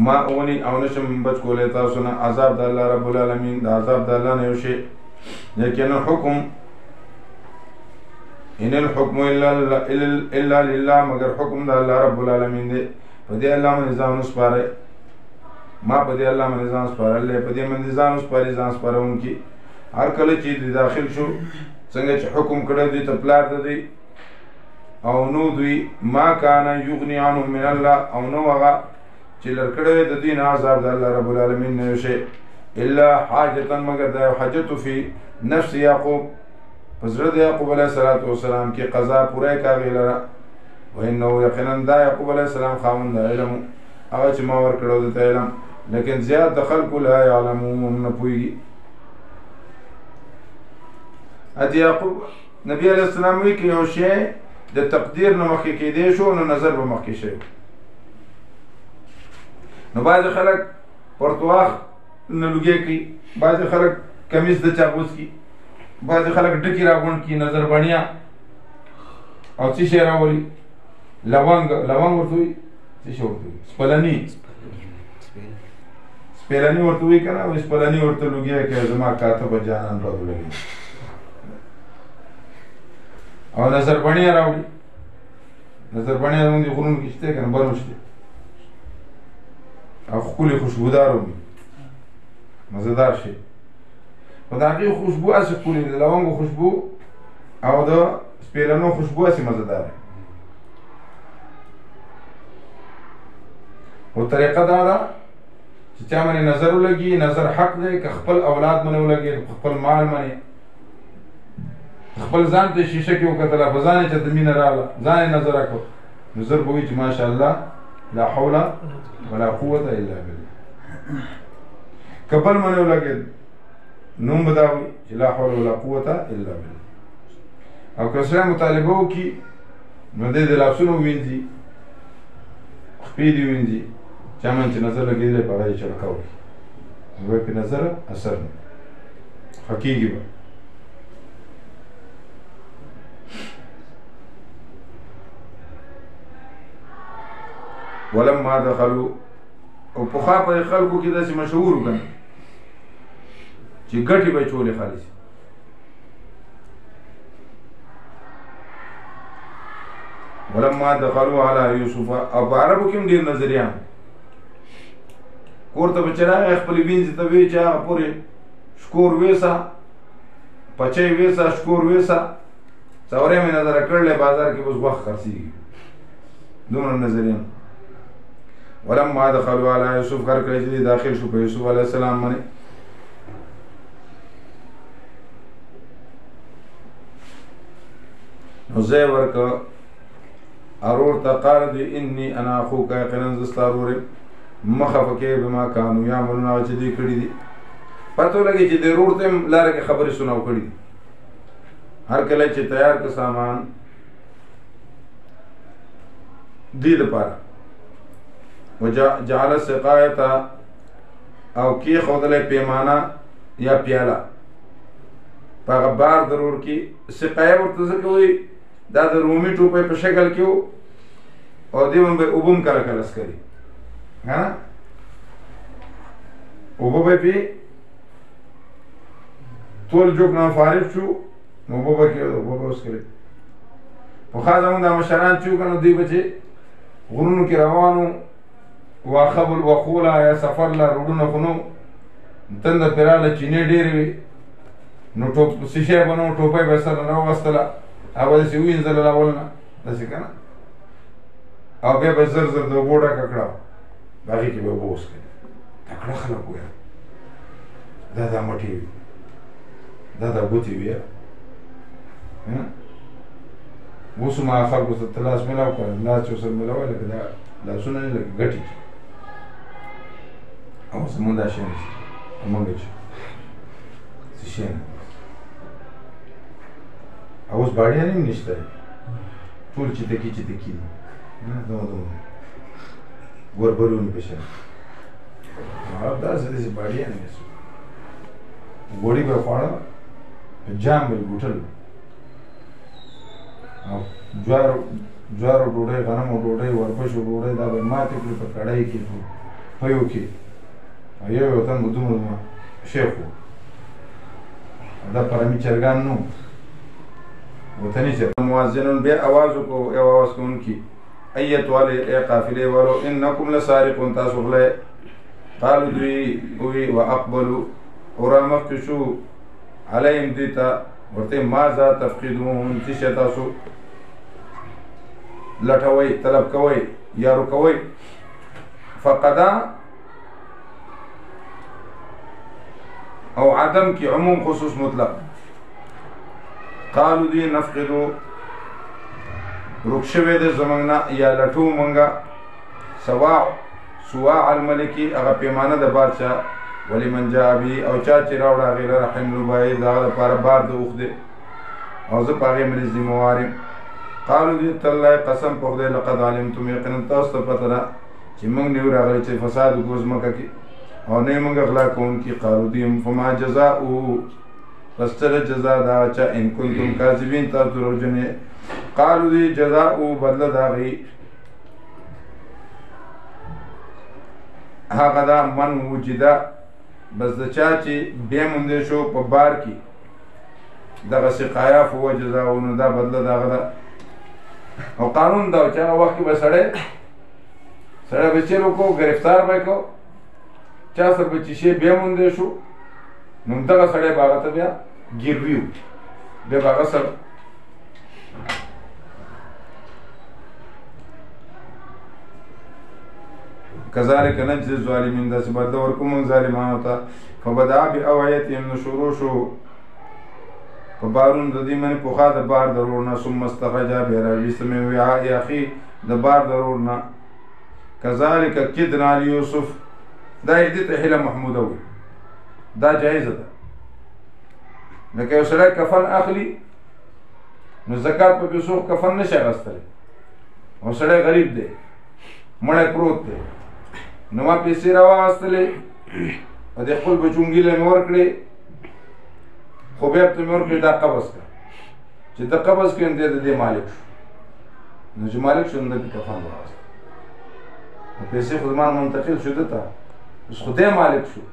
ما اونی او نشم بچ کولی تاسو نه عذاب د الله رب العالمین د عذاب د الله نه یو شی لیکن حکم ان الحکم الا لله مگر حکم د الله رب العالمین دی په دې الله باندې ځان وسپاره ما په دې الله باندې ځان سپارلی په دې باندې ځان وسپاري ځان سپارونکي هر کله چې دوی داخل شو څنګه چې حکم کړی دوی ته پلار د دوی او نو دوی ما کان یغني عنهم من الله او نو هغه چې لر کړی د دوی نه عذاب د الله رب العالمین نه یو شی الا حاجتا مگر دا یو حاجت فی نفس یعقوب په زړه د یعقوب علیه السلام کې قضا پوره یې کاغې لره وانه یقینا دا یعقوب علیه السلام خاوند د علم هغه چې ما ورکړی د ته علم لیکن زیات د خلکو لا یعلمون نه پوهېږي ات یعقوب نبی علیه السلام وایي که یو شی د تقدیر نه مخکې کېدی شو نو نظر به مخکې شوی نو بعضې خلک پرتواخ نه لوګی کوي بعضې خلک کمیس د چاپوس کي بعضې خلک ډکي راغونډ کي نظر بڼیا او څه شی راولي لونګ ورته وایي څه شی ورته وایي سپیلني ورته وایي که نه وایي سپلني ورته لوګی کوي زما کاتبه جانان بدو لګي او نظر بڼیا راوړي نظر بڼیا زموږ د غرونو کې شته که نه بر شته او ښکلې خوشبودار وي مزهدار شي خو د هغې خوشبو هسې ښکلې د لونګو خوشبو او د سپیلنو خوشبو هسې مزهدار وي خو طریقه دا ده چې چا باندې نظر ولګي نظر حق دی که خپل اولاد باندې ولګي خپل مال باندې خپل ځان ته شیشه کې وکتله په ځان یې چېرته مینه راغله ځان یې نظر راکړو نو زر به وایي چې ماشاءالله لا حول ولا قوة الا بالله که بل باندې ولګېد نوم به دا وي چې لا حول ولا قوة الا بالله او که سړی مطالبه وکړي نو دی د لاسونو ووینځي خپې دې ووینځي چا باندې چې نظر لګېدلی په هغه یې چړکه وکړي نو به پرې نظر اثر نه ښه کېږي به ولما دخلوا او پخوا په خلکو کې داسې مشهور وکړي چې ګټې به چولې خالص ولما دخلوا على یوسف او په عربو کې هم ډېر نظریان کور ته به چې راغی خپلې وینځې ته وایي چې هغه پورې شکور ویسه پچی ویسه شکور ویسه څورې مې نظره کړلی بازار کې اوس وخت خرڅېږي دومره نظریان ولما دخلوا على یوسف کر کله چې داخل شو په یوسف علیه السلام باندې نو ځای ورکړه ارور ته قال دوی انی انا اخوک یقینا زه ستا ورور یم مه خفه کېږه بما کانوا یعملون هغه چې دوی کړي دي پته ولګي چې د ورور ته هم لاره کې خبرې سناو کړي دي هر کله چې تیار که سامان دې دپاره وجعل السقایة او کی خودلی پیمانه یا پیاله په هغه بار ضرور کې سقایه ورته ځکه وایي دا د رومي ټوپۍ په شکل کې و او دې باندې به اوبه هم کله کله څکري ها اوبه به پې ټول جوک نه فارغ شو نو اوبه به کې اوبه به وڅکري پخوا زمونږ دا مشران چې وو که نو دوی به چې غرونو کې روان وو واښه وخوله یا سفر له روډونه خو نه تنده پرې راغله چینې ډېرې وې نو شیشې به نه وو ټوپۍ به یې سره راوغوستله هغه به داسې ووینځله له اول نه داسې که نه او بیا به زر زر د اوبو ډکه کړه په هغې کې به اوبه وڅښلې تکړه خلک وو یاره دا دا مټې وي دا دا ګوتې وي اوس هم هغه خلکو ته ته لاس میلاو کړه لاس چې ورسره میلاوی لکه دا لاسونه نه لکه ګټې او زمونږ دا شی نشته مونږ چې څه شی نه او اوس باډیان هم نشته ټول چټکي چټکي دي دومره ګوربرونو په شان داسې داسې باډیان یې غوړي به خوړه جام به یې ګوټل او جوارو ډوډۍ غنمو ډوډۍ وربشو ډوډۍ دا به یې ماتې کړي په کړاهي کې پیو کې او یو یو تن به دومره شیخ و دا پرمي چرګان نه وو وطني چرګان مؤذنون بیا اواز وکړو یو اواز کوونکي ایت والے اے قافلې والو انکم لسارقون تاسو غلی قالو دوی وی واقبلوا ورا مخکې شو علیهم دوی ته ورته ماذا تفقدون څه شی تاسو لټوئ طلب کوئ یارو کوئ فقدا او عدم کی عموم خصوص مطلق قالو دی نفقدو رکشوی دی زمانگنا یا لٹو منگا سواع الملکی اغا پیمانه د بادشاہ ولی من جابی او چاچی راوڑا غیر رحم ربائی داغل پارا بار دو اخ دے او زب آغی مریض دی موارم قالو دی تاللہ قسم پخ دے لقد علمتم یقنن تاست پتنا چی منگ نیو راغلی چی فساد گوز مکا کی اور نہیں منگا اغلا کون کی قالو دیم فما جزاؤ پس چل جزا دا چا ان کنتم کاذبین تاسو دروغجن قالو دی جزاؤ بدل داغی هغه دا من وجدا بس د چا چې بیا مونږ شو په بار کې دغه سقایا فو جزاؤ نو دا بدل داغه دا او قانون دا چې هغه وخت به سړی به چیرې کو گرفتار به کو چا سره به چې شی بیا مونږ شو نو دغه سړی به هغه ته بیا ګیروي وو بیا به هغه سره کذالک نجزی الظالمین داسې بدله ورکوو موږ ظالمانو ته فبدأ بأوعیتهم نو شروع شو په بارونو د دوی باندې پخوا د بار د رور نه ثم استخرجا بیا راویسته من وعاء اخي د بار د رور نه کذالک کدنا لیوسف دا یې دې ته هیله محموده وي دا جایزه ده لکه یو سړی کفن اخلي نو زکات په پیسو کفن نشي اخیستلی او سړی غریب دی مړی پروت دی نو ما پیسې راواخیستلې او د خپل بچونګي له مې ورکړې خو بیا ته مې ورکړې دا قبض کړه چې ته قبض کړې دی د دې مالک شو نو چې مالک شو نو د کفن راوست نو پیسې خو زما منتقل شو ده ته اوس خو دی مالک شو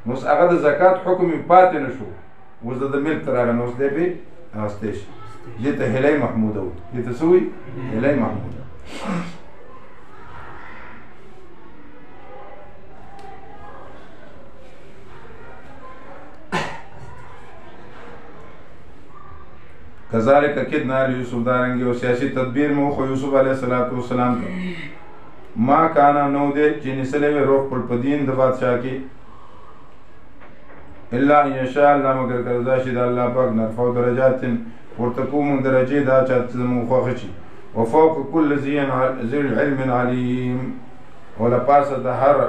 نو اوس هغه د زکات حکم یې پاتې نه شو اوس د ملک ته راغی نو اوس دی پې اخیستی شي دې ته هیلۍ محموده وي دې ته څه وایي هیلۍ محموده کذالک کدنا لیوسف دارنگی و سیاسی تدبیر میں خو یوسف علیہ السلام تا ما کانا نو دے چینی سلوی روح پر پدین دا بادشاہ کی اللہ انشاء اللہ مگر کرزا شد اللہ پاک نرفو درجات ورتکو من درجی دا چاہت زمون خوخشی وفوق کل ذی علم علیم ولپاس دا ہر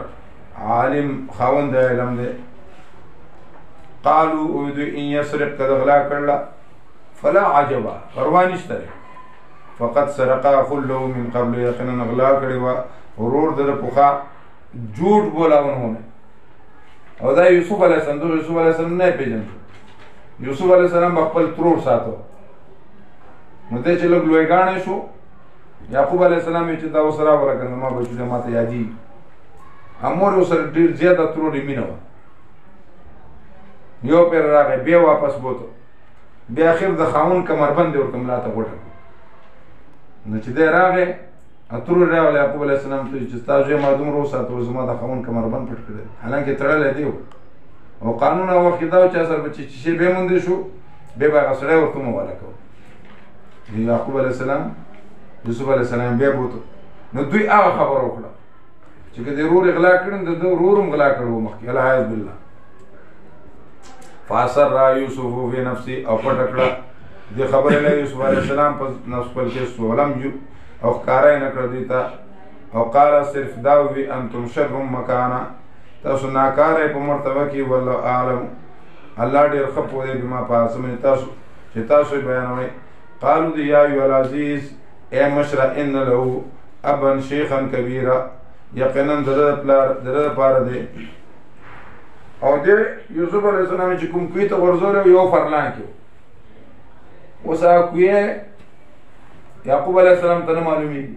عالم خاون دا علم دے قالو اویدو ان یسرق کدغلا کرلا فلا عجبا پروانشتره فقط سرقا خلو من قبل یقینا اغلا کړي وا ورور در پوخا جھوٹ بولا انہوں او دا یوسف علیہ السلام یوسف علیہ السلام نه پیژن یوسف علیہ السلام خپل ترور ساتو نو ته چې لږ لویګانې شو یعقوب علیہ السلام چې دا وسره ورکړه ما بچو ماته یادي امور وسره ډیر زیاته تروري مینه یو پر راغی بیا واپس بوته بیا اخر د خاون کمربند ورته ملاته غوټه نو چې دی راغی اترو راغلی یعقوب علیه السلام ته چې ستا زوی ما دومره وساته زما د خاوند کمربند پټ کړی حالانکې تړلی دی او قانون هغه وخت کې دا و چې اصل به چې شی بیا موندې شو بیا به هغه سړی ورته مواله کوو یعقوب علیه السلام یوسف علیه السلام بیا بوته نو دوی هغه خبره وکړه چې که د ورور غلا کړي د ده ورور هم غلا کړی و مخکې العیاذ بالله فاسر یوسف فی نفسي او پټه کړه دې خبرې له یوسف علیه السلام په نفس خپل کې سولم او ښکاره یې نه کړه دوی ته او قاله صرف دا ووي انتم شر مکانا تاسو ناکاره په مرتبه کې والله اعلم الله ډېر ښه پوه دی بما په هغه څه باندې تاسو چې تاسو یې بیانوئ قالو دی یا ایها العزیز ای مشره ان له ابا شیخا کبیرا یقینا د ده دپاره دی او دې یوسف علیه السلام چې کوم کوی ته غورځولی یو فرلان کې اوس هغه کوی یعقوب علیه السلام ته نه معلومېږي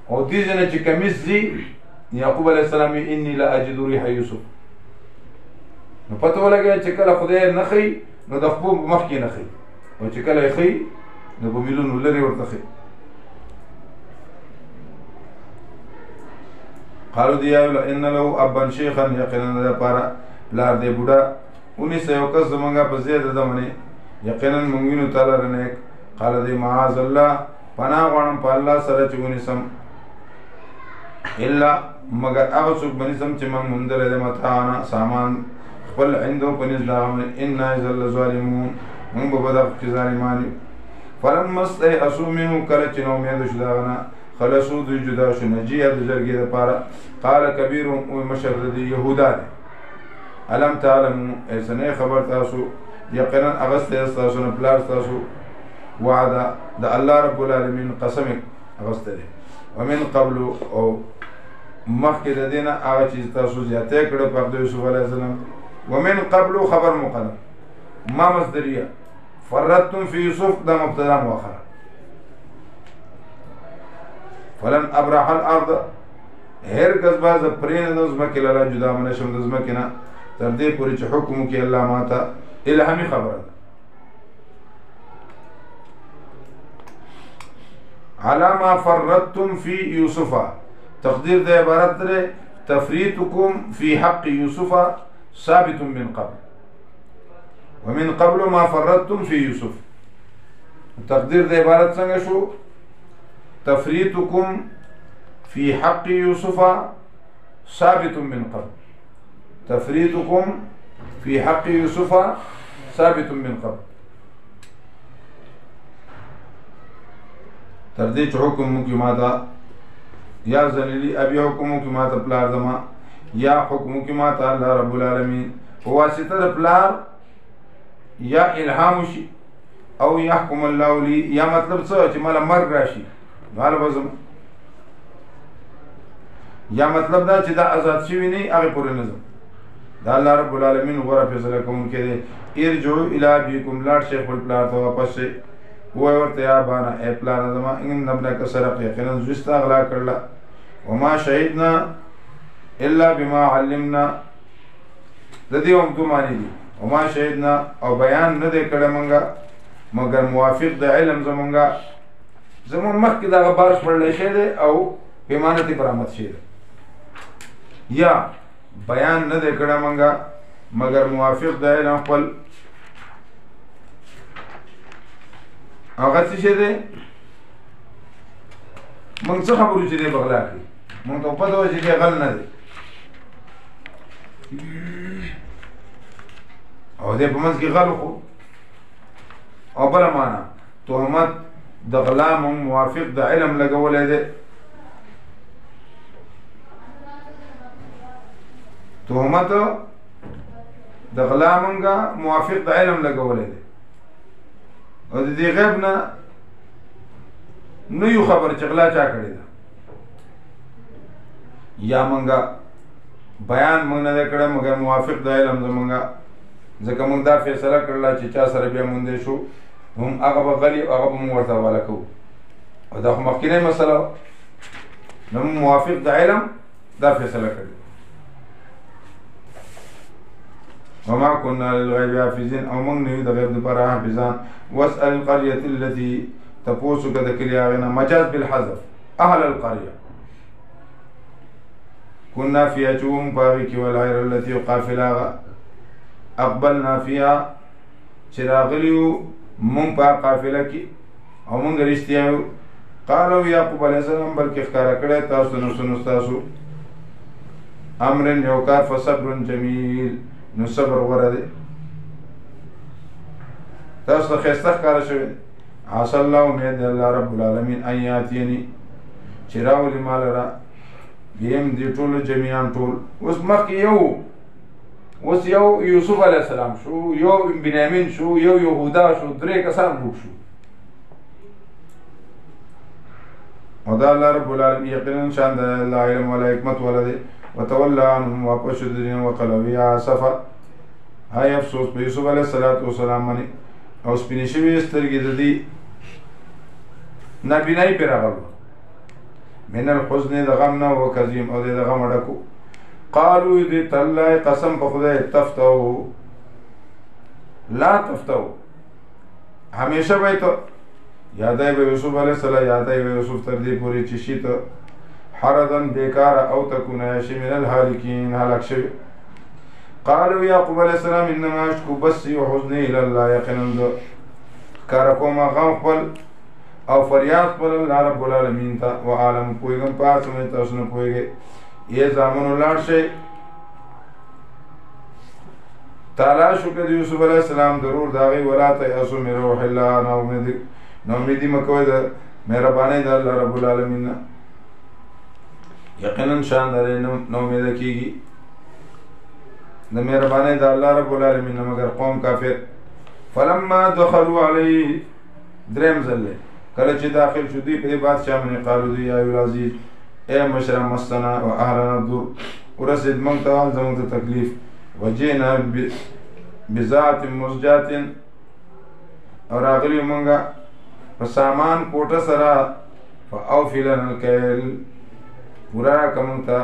او دې ځای نه چې کمیس ځي یعقوب علیه السلام انی لا اجد ریح یوسف نو پته ولګی چې کله خدای نه ښیي نو د خپو مخکې نه ښیي او چې کله یې ښیي نو په میلونو لرې ورته ښیي قالو دی ان له ابا شیخا یقینا د دپاره پلار دی بوډا ونیسه یو کس زمونږه په ځای د ده منې یقینا موږ وینو تا لره نیک قال دی معاذ الله پناه غواړم په الله سره چې ونیسم الا مگر هغه څوک به نیسم چې من موندلی دی متاعنا سامان خپل عندو په نزد هغه باندې انا اذا لظالمون موږ به په دغه کې ظالمان یو فلما استیأسوا منه کله چې نا امیده شو د هغه نه خلصو دوی جدا شو نجیه د جرګې دپاره قال کبیرهم وی مشر د دې یهودا دی الم تعلمو ایسنی خبر تاسو یقینا اغسطه ستاسو نه پلار ستاسو وعده د الله رب العالمین قسم اغسطه دی ومن قبل او مخکې د دې نه هغه چیز تاسو زیاتی کړه په حق د یوسف علیه السلام ومن قبل خبر مقدم ما مصدریه فرطتم فی یوسف دا مبتدا مؤخره فلن ابرح الارض هرگز به زه پرېنږدم ځمکې له جدا منه شم د ځمکې نه تر دې پورې چې حکم وکړي الله ماته الهامي خبره ده على ما فرطتم في يوسف تقدير ده عبارت ده تفريطكم في حق يوسف ثابت من قبل ومن قبل ما فرطتم في يوسف تقدير ده عبارت څنګه شو تفريطكم في حق يوسف ثابت من قبل تفريطكم في حق يوسف ثابت من قبل تردې چې حکم وکړي ما ته یا ذلیلي ابي حکم وکړي ما ته پلار دما یا حکم وکړي ما ته الله رب العالمین په واسطه د پلار یا الهام شي او يحكم الله لي یا مطلب څه چې مالا مرګ راشي مالا بزم یا مطلب دا چې دا آزاد شوي نه هغې پورې نه ځم دا الله رب العالمین غوره فیصله کوونکی دی ارجعوا الی ابیکم لاړ شئ خپل پلار ته واپس شئ وای ورته یا بانا ای پلار زما ان ابنک سرق یقینا زوی ستا غلا کړله وما شهدنا الا بما علمنا د دې هم دوه معنی دي وما شهدنا او بیان نه دی کړی مونږه مګر موافق د علم زمونږه زمون مخکې دغه بار پړلی شوی دی او پیمانه ترې برآمد شوی دی یا بیان نه دی کړی مونږه مګر موافق د علم خپل هغه څه شی دی موږ څه خبرو چې دی بغلا کړي موږ ته پته وه چې دی غل نه دی او دی په منځ کې غل خو او بله معنا تهمت د غلا موږ موافق د علم لګولی دی تهمت د غلا موږ موافق د علم لګولی دی او د دې غیب نه نه یو خبر چې غلا چا کړې ده یا مونږه بیان مونږ نه دی کړی مګر موافق د علم زمونږه ځکه مونږ دا فیصله کړله چې چا سره بیا موندی شو هم هغه به غلي هغه به مونږ ورته حواله کوو او دا خو مخکینۍ مسله وه نو مونږ موافق د علم دا فیصله کړې وما كنا للغيب حافظين او موږ نه یو د غیب دپاره حافظان واسأل القرية التي تپوسو که د کلي هغې نه مجاز بالحذف اهل القريه كنا فيها چې وم په هغې کې والعیر التي قافله هغه اقبلنا فيها چې راغلي وو مونږ په قافله کې او مونږ رښتیا یو قالو یعقوب علیه السلام بلکې ښکاره کړی تاسو نفسونو ستاسو امر یو کار فصبر جمیل نو صبر غوره دی تاسو ته ښایسته ښکاره شوی عسى الله امید دی الله رب العالمین ان یاتیني چې راولي ما لره بهم دې ټولو جمیعا ټول اوس مخکې اوس یو یوسف علیه السلام شو یو بنیامین شو یو یهودا شو درې کسان ډوب شو او دا الله رب العالمین یقینا شان د الله علم ولا حکمت ولا دی وتولى عنهم واپس شو د دین وقالوا یا اسفا هاي افسوس په یوسف علیه السلام باندې او سپینې شوې سترګې د دې نابینایي پرې راغلو من الحزن د غم نه وکظیم او د غم ډکو قالوا دې تالله قسم په خدای تفتو لا تفتو همیشه به ته یادای به یوسف علیه السلام یادای به یوسف تر دې پورې چې شي ته حردن بیکار او تکونه شي من الهالکین هلاک شوي قالوا یعقوب علیه السلام انما اشکو بثی وحزنی الی الله یقینا زه ښکاره کوم غم خپل او فریاد خپل الله رب العالمین ته وعالم پوهېږم په هر څه باندې تاسو نه پوهېږئ یې زامنو لاړ شئ تلاش وکړه د یوسف علیه السلام ضرور د هغې ولا تیأسوا من روح الله ناامیدي مه کوئ د مهربانۍ د الله رب العالمین نه یقینا شان د هغې نه امیده کېږي د مهربانۍ د الله رب العالمین نه مګر قوم کافر فلما دخلوا علیه دریم ځل دی کله چې داخل شو دوی په دې بادشاه باندې قالو دوی یا العزیز ای مشره مستنا و اهلنا الضر ورسېد موږ ته زموږ ته تکلیف وجئنا بذات مزجات او راغلي موږ په سامان کوټه سره فاوفي لنا الکیل پورا راکړه موږ ته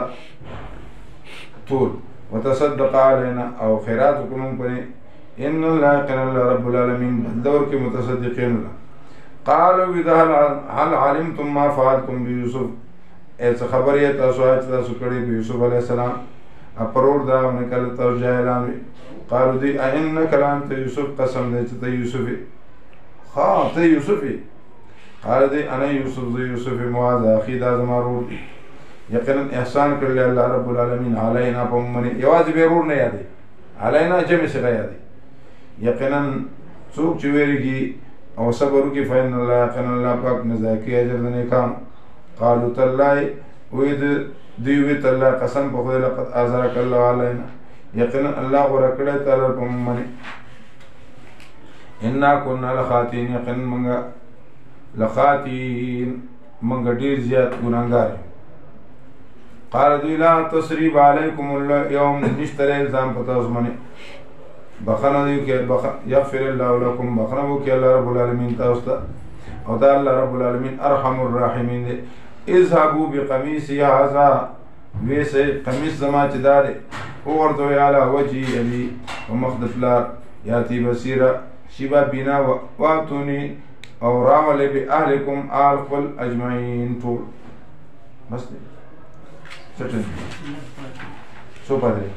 طول وتصدق علينا او خیرات وکړو موږ پرې ان الله یقینا الله رب العالمین دور کې متصدقین الله قالوا اذا هل علمتم ما فعلتم بيوسف ایسا خبر یہ تاسو آج تاسو کڑی بی یوسف علیہ السلام اپرور دا انہیں کل تاسو جاہلان وی قالو دی اینک لان تا یوسف قسم دے چتا یوسفی خواه تا یوسفی قالو دی انا یوسف دی یوسفی معاذ آخی دا زمارور دی یقینا احسان کرلی اللہ رب العالمین علینا پا ممنی یوازی بیرور نہیں یادی علینا جمع سگا یادی یقینا سوک چویری کی او صبرو کی فین اللہ یقینا اللہ پاک نزاکی اجر دنے کام قالوا تالله وید دیوی تالله قسم په خدای لقد آزرک الله علینا یقینا الله غوره کړی تعالی په موږ باندې انا كنا لخاطئین یقینا موږ لخاطئین موږ ډیر زیات ګناهګار قال دوی لا تسریب علیکم اليوم نشتره الزام په تاسو باندې بخنه دیو کې یغفر الله لكم بخنه وو کې الله رب العالمین تاسو ته او دا الله رب العالمین ارحم الراحمین دی اذهبوا بقميصي هذا ویسے قمیص زما چې دا دی وورته علی وجهی علی ومخدف لا یاتی بصیرا شیبا بینا واتونی او راولې باهلکم آل قل اجمعین ټول بس دی چټن سو پدې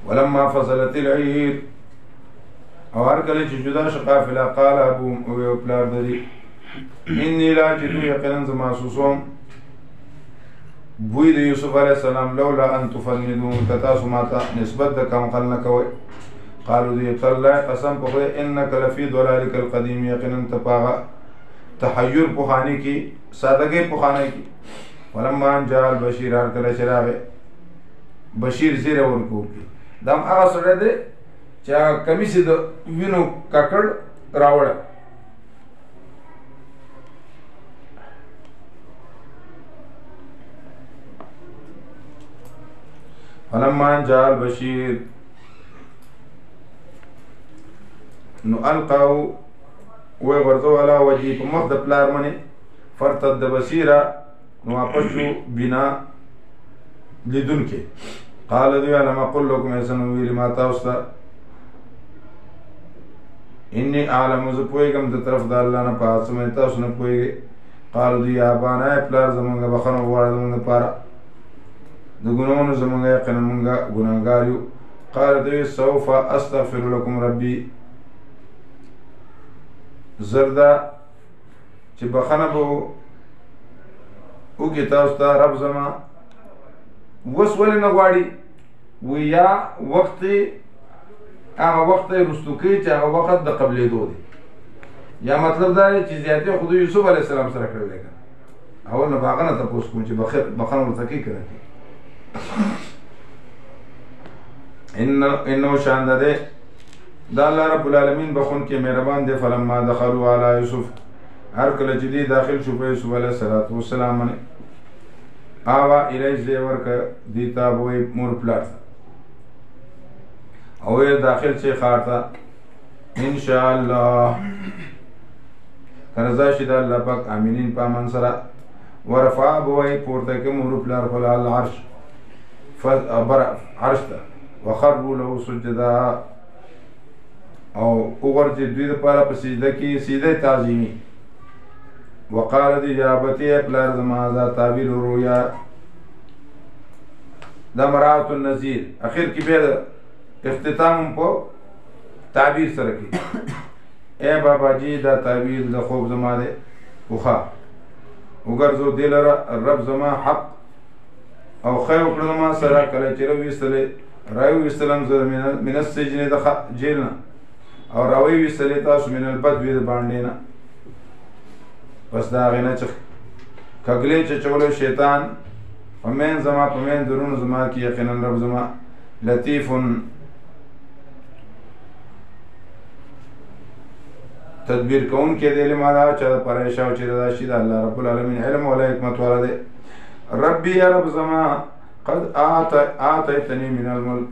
ولما فصلت العيد او هر کله چې جدا شو قافله قال ابو او پلار دری انی لا جدو یقینا ز محسوسوم بوی د یوسف علیه السلام لولا ان تفندون تاسو ماته نسبت د کم خل نه کوي قالوا دی تالله قسم په خدای انک لفی ضلالک القدیم یقینا تپاغه تحیر پوخانی کی سادگی پوخانی کی ولما جاء البشیر هر کله چراغ بشیر زیره ورکو کی دم هغه سره دی چې کمیس د وینو ککړ راوړه فلما جاء البشیر نو القاو وغرزو علی وجهی په مخ د پلار باندې فرتد بصیره نو واپس شو بنا لیدونکي قال دوی علم اقول لكم احسن ویل ما تاسو انی اعلم زه پوهېږم د طرف د الله نه په هغه څه باندې تاسو نه پوهېږئ. قالو دوی یا ابانا ای پلار زمونږ بخښنه وغواړه زمونږ دپاره د ګناهونو زمونږ یقینا مونږ ګناهګار یو. قال دوی سوف استغفر لكم ربي زر ده چې بخښنه به وکړي تاسو ته رب زما. اوس ولې نه غواړي؟ وی یا وخت هغه وخت یې رستو کوي چې هغه وخت د قبلېدو دی، یا مطلب دا دی چې زیاتې خو د یوسف علیه السلام سره کړی دی. اول نه به هغه نه تپوس کوم چې بخښنه ورته کوي که نه کوي. انه شان ده دا الله رب العالمین بخون کې مهربان دی. فلما دخلوا علی یوسف هر کله چې دی داخل شو په یوسف علیه السلام باندې آوا الی زی ورکه دی ته وایي مور پلار او یې داخل شي ښار ته ان شاء الله رضا شي د الله پاک امینین په امن سره. ورفع به وایي پورته که مور پلار خپل العرش عرش ته وخروا له سجدا او وګرځي دوی دپاره په سجده کې سجده تعظیمي. وقال دی یا ابتی پلار زما هذا تعبیر الرؤیا دا مراعات النذیر. اخر کې بیا اختتام په تعبیر سره کې اے بابا جی دا تعبیر د خوب زما دی وخا وګرځو دی لره رب زما حق او خیر وکړه زما سره کله چې راویستلم زه من السجن د جیل نه او راویستلې تاسو من البدو د باندې نه. پس دا هغې نه چې کږلې چچولو شیطان په مین زما په مین درونو زما کې یقینا رب زما لطیف تدبیر کوونکی دی لما دا چا دپاره یې شاو چې دا شي د الله رب العالمین علم ولا حکمت والا دی. ربي یا رب زما قد آتیتنی من الملک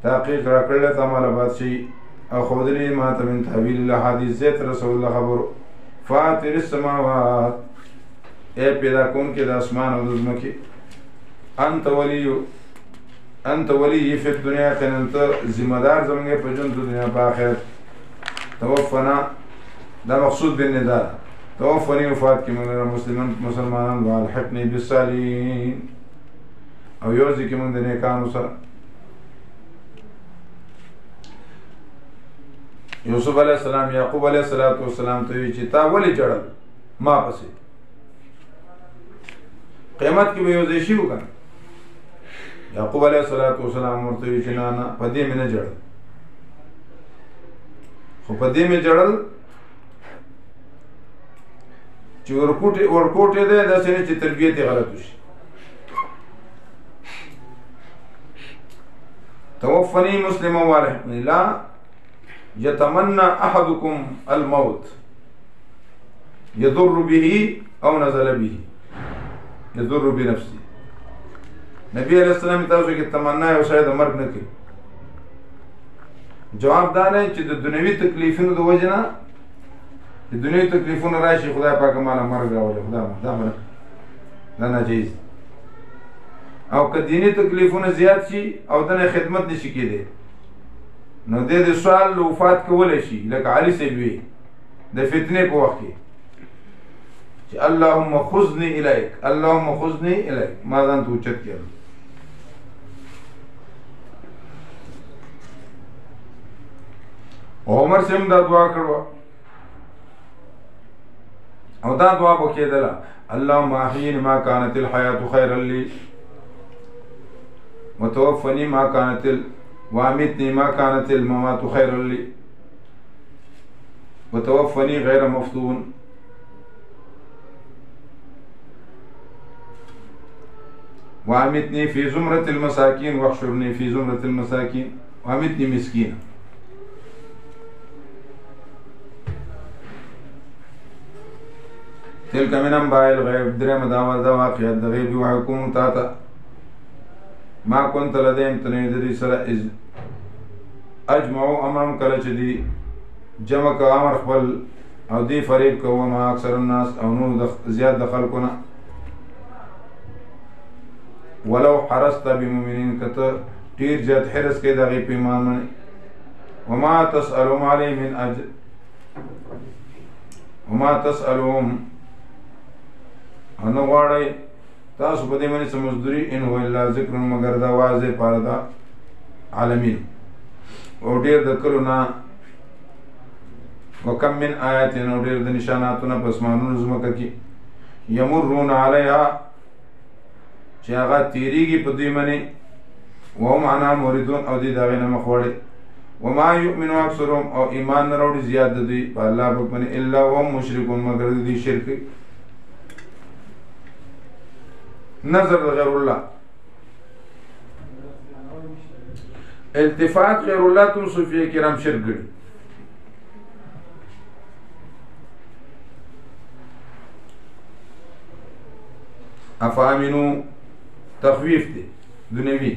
تحقیق را کړلی ته ماله بادشاهي او ښودلي ما ته من تحویل الاحادیث زیت رسول الله خبرو. فاطر السماوات اے پیدا کوونکی د اسمان او د ځمکې. انت ولی فی الدنیا یقینا ته ذمه دار زموږ په ژوند د دنیا په آخرت. توفنا دا مقصود بالندا توفنی وفات کې موږ مسلمانان والحقنی بالصالحین او یوځي کې موږ د نیکانو سره. یوسف علیه السلام یعقوب علیه السلام ته وی چې تا ولې ژړل ما پسې قیامت کې به یو ځای شي وکنه. یعقوب علیه السلام ورته وی چې نه په دې مې نه ژړل، خو په دې مې ژړل چې ورکوټې دی داسې نه چې تربیت یې غلط وشي. توفنی مسلما والحقنی لا یتمنى احدکم الموت یضر به او نزل به یضر بنفسه. نبی علیہ السلام تاسو کې تمنا او شاید مرګ نه کوي. جواب دا نه چې د دنیوي تکلیفونو د وجه نه د دنیوي تکلیفونو راشي خدای پاک مالا مرګ راولي، خدا دا دا ناجیز. او که دینی تکلیفونه زیات شي او دنه خدمت نشي کېدی نو د سوال وفات کولی شي لکه علي صاحب وي د فتنې په وخت کې چې اللهم خذني الیک اللهم خذني الیک ما ځان ته اوچت کړل. عمر صاحب دا دعا کړو او دا دعا به کېدله اللهم احییني ما کانت الحیات خیرا لی وتوفني ما كانت وامتني ما كانت الممات خيرا لي وتوفني غير مفتون. وامتني في زمرة المساكين واحشرني في زمرة المساكين وامتني مسكينا. تلك من انباء الغيب درهم دا واقعات د غیب وحکم تا ما كنت لديهم تنيدري سره از اجمعوا امرهم کله چې دی جمع کا امر خپل او دی فریب کو ما اکثر الناس او نو زیاد د خلقونه ولو حرست بمؤمنین کته ډیر زیات حرس کې دغه پیمان منه وما تسألهم علی من اجر وما تسألهم انو غواړئ تاسو په دې باندې څه مزدوري ان هو الا ذکر مگر دا واضح پاره دا عالمین او ډېر د کلو نه وکم من آیات او ډېر د نشاناتونه په اسمانونو ځمکه کې یمرون علیها چې هغه تیریږي په دوی باندې وهم عنها موردون او دوی د هغې نه مخ وړي وما یؤمن اکثرهم او ایمان نه راوړي زیات د دوی په الله باندې الا وهم مشرکون مگر د دوی شرک نظر غیر الله التفات غیر الله تم صوفیه کرام شرک ګڼي افامنو تخویف دی دنیوی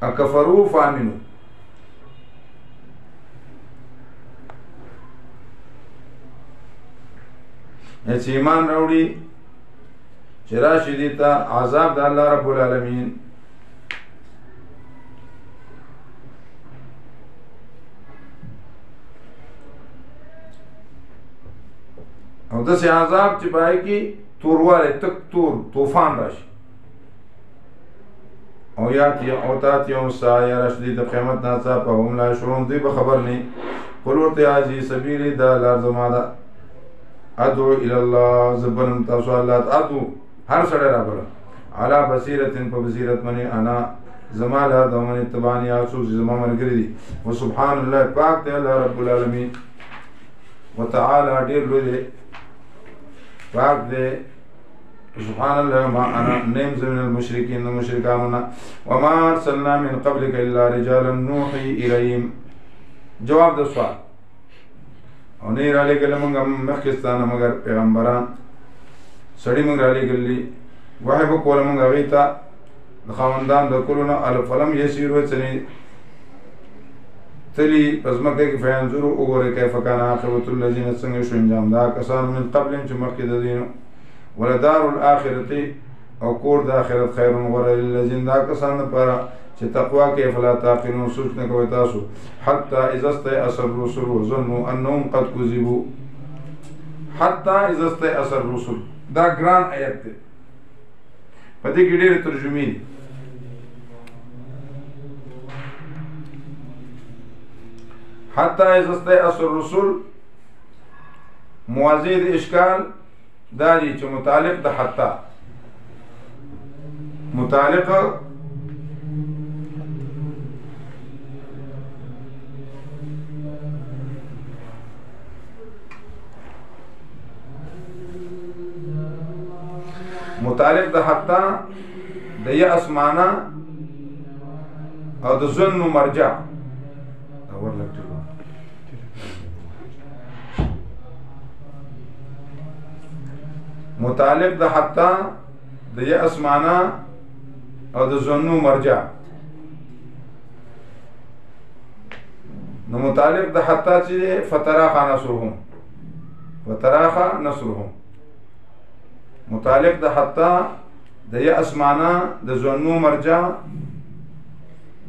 اکفرو فامنو چې ایمان راوړي چې راشي دي ته عذاب د الله رب العالمین او داسې عذاب چې پای کې توروالی تک تور طوفان راشي او تاتیهم الساعه یا راشي د قیامت ناڅاپه هم لا یشعرون دوی به خبر نه قل ورته هذه سبیلي دا لار زما ده ادعو الى الله زبنم تاسو الله ادعو هر سړی را بله علا بصیرتن په بصیرت باندې انا زما لار د من اتباعنی هغه څوک چې زما ملګري دي وسبحان الله پاک دی الله رب العالمین وتعالى ډېر لوی دی پاک دی سبحان الله ما انا نیم من المشرکین د مشرکانو وما ارسلنا من قبلك الا رجالا نوحي الیهم جواب د سوال او نه را لګل موږ مخکستانه مگر پیغمبران سړی موږ را لګلې وحی به کوله موږ هغې ته د خاوندان د کلو نه الفلم یسیرو څنې تلي په ځمکه کې فینظرو وګورئ کیف کان عاقبة الذین څنګه شو انجام دا کسان من قبلهم چې مخکې د دوی نه ولدار الاخرة او کور د آخرت خیر غوره للذین دا کسان لپاره چې تقوا کوي فلا تعقلون سوچ نه کوئ تاسو حتی اذا استيأس الرسل وظنوا انهم قد كذبوا حتی اذا استيأس الرسل دا ګران آیت دی په دې کې ډېرې ترجمې دي حتی اذا استيأس الرسل موازی د اشکال دا دی چې متعلق د حتی متعلق متعلق د حتی د یأس معنا او د ظن مرجع متعلق د حتی د یأس معنا او د ظن مرجع نو متعلق د حتی چې فتراخ نصرهم متعلق د حتی د یأس معنا د ظن مرجع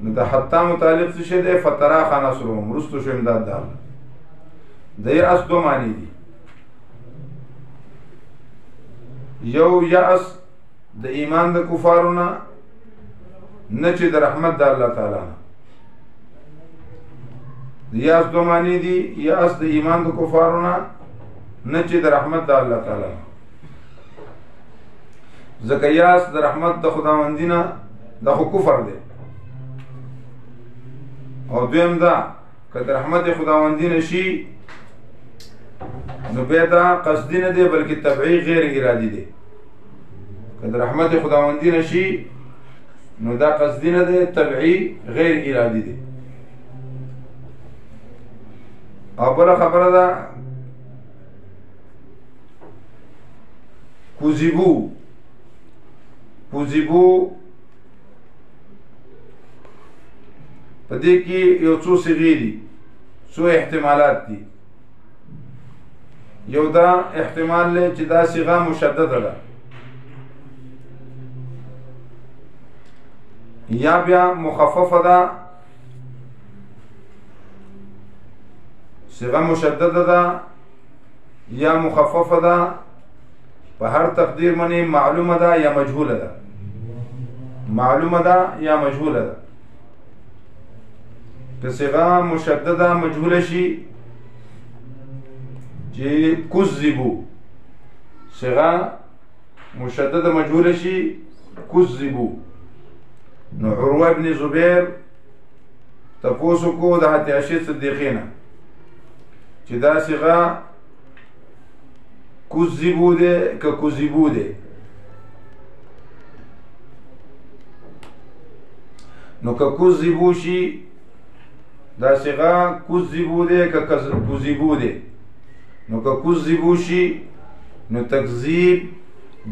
نو د حتی متعلق څه شی دی فتراخ نصرهم رستو شو امداد ده د یأس دو معنی دي یو یأس د ایمان د کفارو نه نه چې د رحمت د الله تعالی نه د یأس دو معنی دي یأس د ایمان د کفارو نه نه چې د رحمت د الله تعالی نه ځکه یأس د رحمت د خداوندي نه دا خو کفر دی او دویم دا که د رحمت خداوندی نشي نو بیا دا قصدی نه دی بلکې طبعی غیر ارادي دی که د رحمت خداوندی نشي نو دا قصدی نه دی طبعی غیر ارادي دی او بله خبره ده کوزیبو په دې کې یو څو صیغې دي څو احتمالات دي یو دا احتمال دی چې دا صیغه مشدده ده یا بیا مخففه ده صیغه مشدده ده یا مخففه ده په هر تقدیر باندې معلومه ده یا مجهوله ده، معلومه ده یا مجهوله ده. که صيغه مشدده مجهوله شي چې کذبوا، صيغه مشدده مجهوله شي کذبوا، نو عروه ابن زبیر تپوسو کو د حضرت عائشہ صدیقې نه چې دا صيغه کذبوا ده که کذبوا ده. نو که کذبوا شي دا صيغه کذبوا ده که کذبوا ده. نو که کذبوا شي نو تکذیب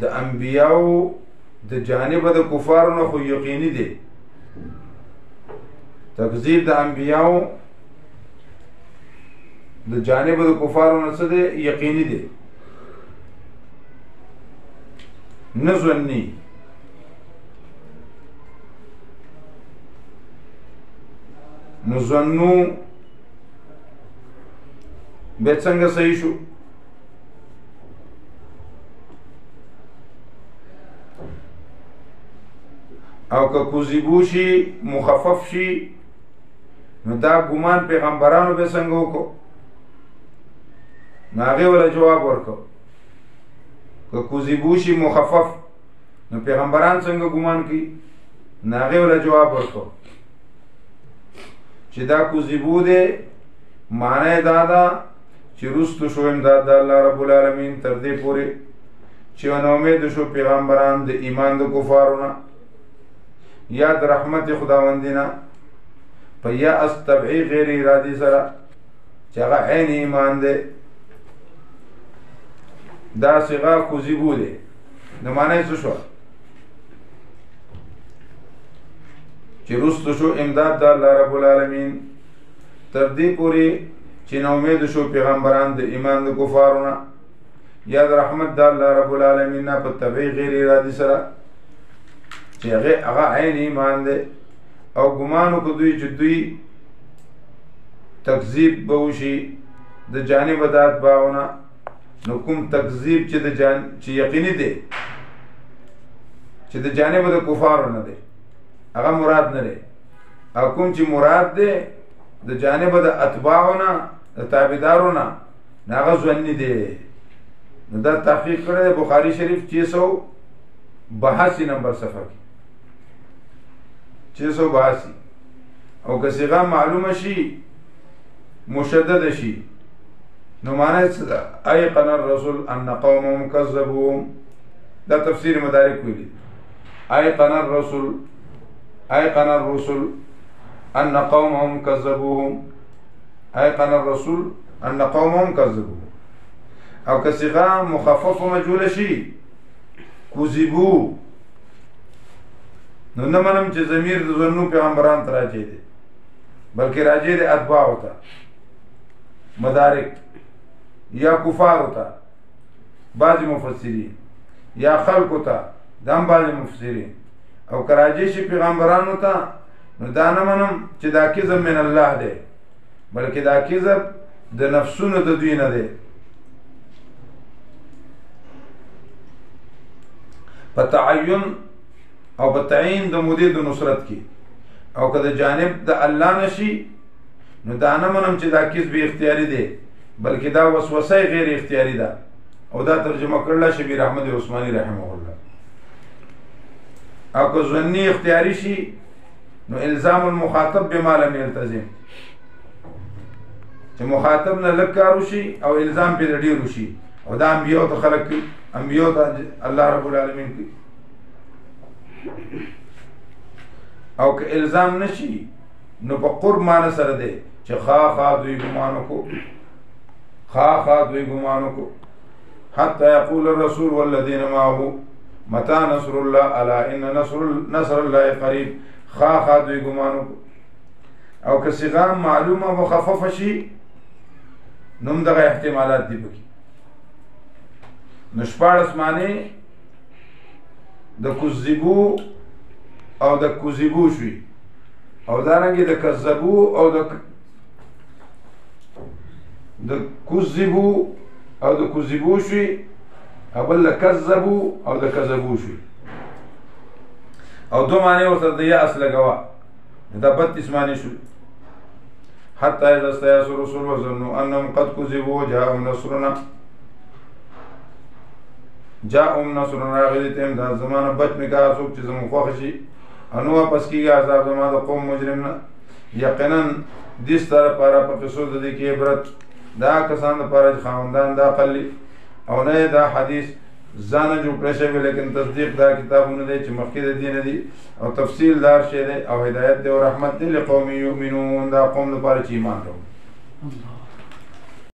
د انبیاو د جانب د کفارو نه خو یقیني دی، تکذیب د انبیاو د جانب د کفارو نه څه دی؟ یقیني دی، نه ظني. نو ظنو بیا څنګه صحیح شو؟ او که کذبوا شي مخفف شي نو دا ګمان پیغمبرانو به څنګه وکړو؟ نو هغې وله جواب ورکړو. که کذبوا شي مخفف نو پیغمبران څنګه ګمان کوي؟ نو هغې وله جواب ورکړو چې دا کذبوا دی معنی دا ده چې رستو شو امداد د الله رب العالمین تر دې پورې چې ناامید شو پیغمبران د ایمان د کفارو نه یا د رحمت خداوندی نه په یا استبعی غیر ارادي سره چې هغه عین ایمان دی. دا صيغه کذبوا دی د معنی څه شو؟ چې رستو شو امداد د الله رب العالمین تر دې پورې چې ناامید شو پیغمبران د ایمان د کفارو نه یا د رحمت د الله رب العالمین نه په تبعی غیر ارادي سره چې هغه عین ایمان دی. او ګمان وکړو دوی چې دوی تکذیب به وشي د جانب د اتباعو نه، نو کوم تکذیب چې یقیني دی چې د جانب د کفارو نه دی هغه مراد نه دی، او کوم چې مراد دی د جانب د اتباعو نه د تابعدارو نه هغه ظني دی. نو دا تحقیق کړی دی بخاري شریف 682 نمبر صفحه کې 682. او که صيغه معلومه شي مشدده شي نو معنی څه ده؟ ایقن الرسول ان قومهم کذبوهم، دا تفسیر مدارک ویلي. ایقن الرسول ان قومهم کذبوهم، ایقن الرسول ان قومهم کذبوهم. او که صيغه مخفف و مجهوله شي کذبوا نو نه منم چې ضمیر د ظنو پیغمبران ته راجع دی بلکې راجع دی اتباعو ته، مدارک یا کفارو ته بعض مفسرین یا خلقو ته دام بعض مفسرین. او که راجع شي پیغمبرانو ته نو دا نه منم چې دا کذب من الله دی بلکې دا کذب د نفسونو د دوی نه دی. په تعین او په تعین د مودې د نصرت کې او که د جانب د الله نشي نو دا نه منم چې دا کذب اختیاري دی بلکې دا وسوسه غیر اختیاري ده. او دا ترجمه کړل شبیر احمد عثماني رحمه الله. او که ظني اختیاري شي نو الزام المخاطب بما لم يلتزم، چې مخاطب نه لږ کار وشي او الزام پرې ډېر وشي. او دا انبیاء ته خلق کوي، انبیاء ته الله رب العالمین کوي. او که الزام نشي نو په قرب معنی سره دی چې خا دوی ګمان وکړو حتی یقول الرسول والذین معه متى نصر الله الا ان نصر الله قریب. خا دوی ګمان وکړو. او که صيغه معلومه مخففه شي نوم دغه احتمالات دي پکې. نو شپاړس معنی د کذبو او د کذبو شوي او دارنګې د کذبو او د کذبو او د کذبو شوي او بل کذبو او د کذبو شوي او دو معنی ورسره د یأس لګوه دا 32 معنی شو. حتی اذا استیأس الرسل وظنوا انهم قد كذبوا جاءهم نصرنا راغلی ته امداد زمانه بچ مې کا څوک چې زموږ خوښ شي او نو واپس کېږي عذاب زما د قوم مجرم نه. یقینا دې ستا لپاره په قصو د دې کې عبرت دا کسان لپاره چې خاوندان د عقل او نه دا حدیث ځان جوړ کړی شوی لیکن تصدیق دا کتابونه دی چې مخکې د دې نه دي او تفصیل دار شی دی او هدایت دی او رحمت دی لقوم یؤمنون دا قوم لپاره چې ایمان راوړي.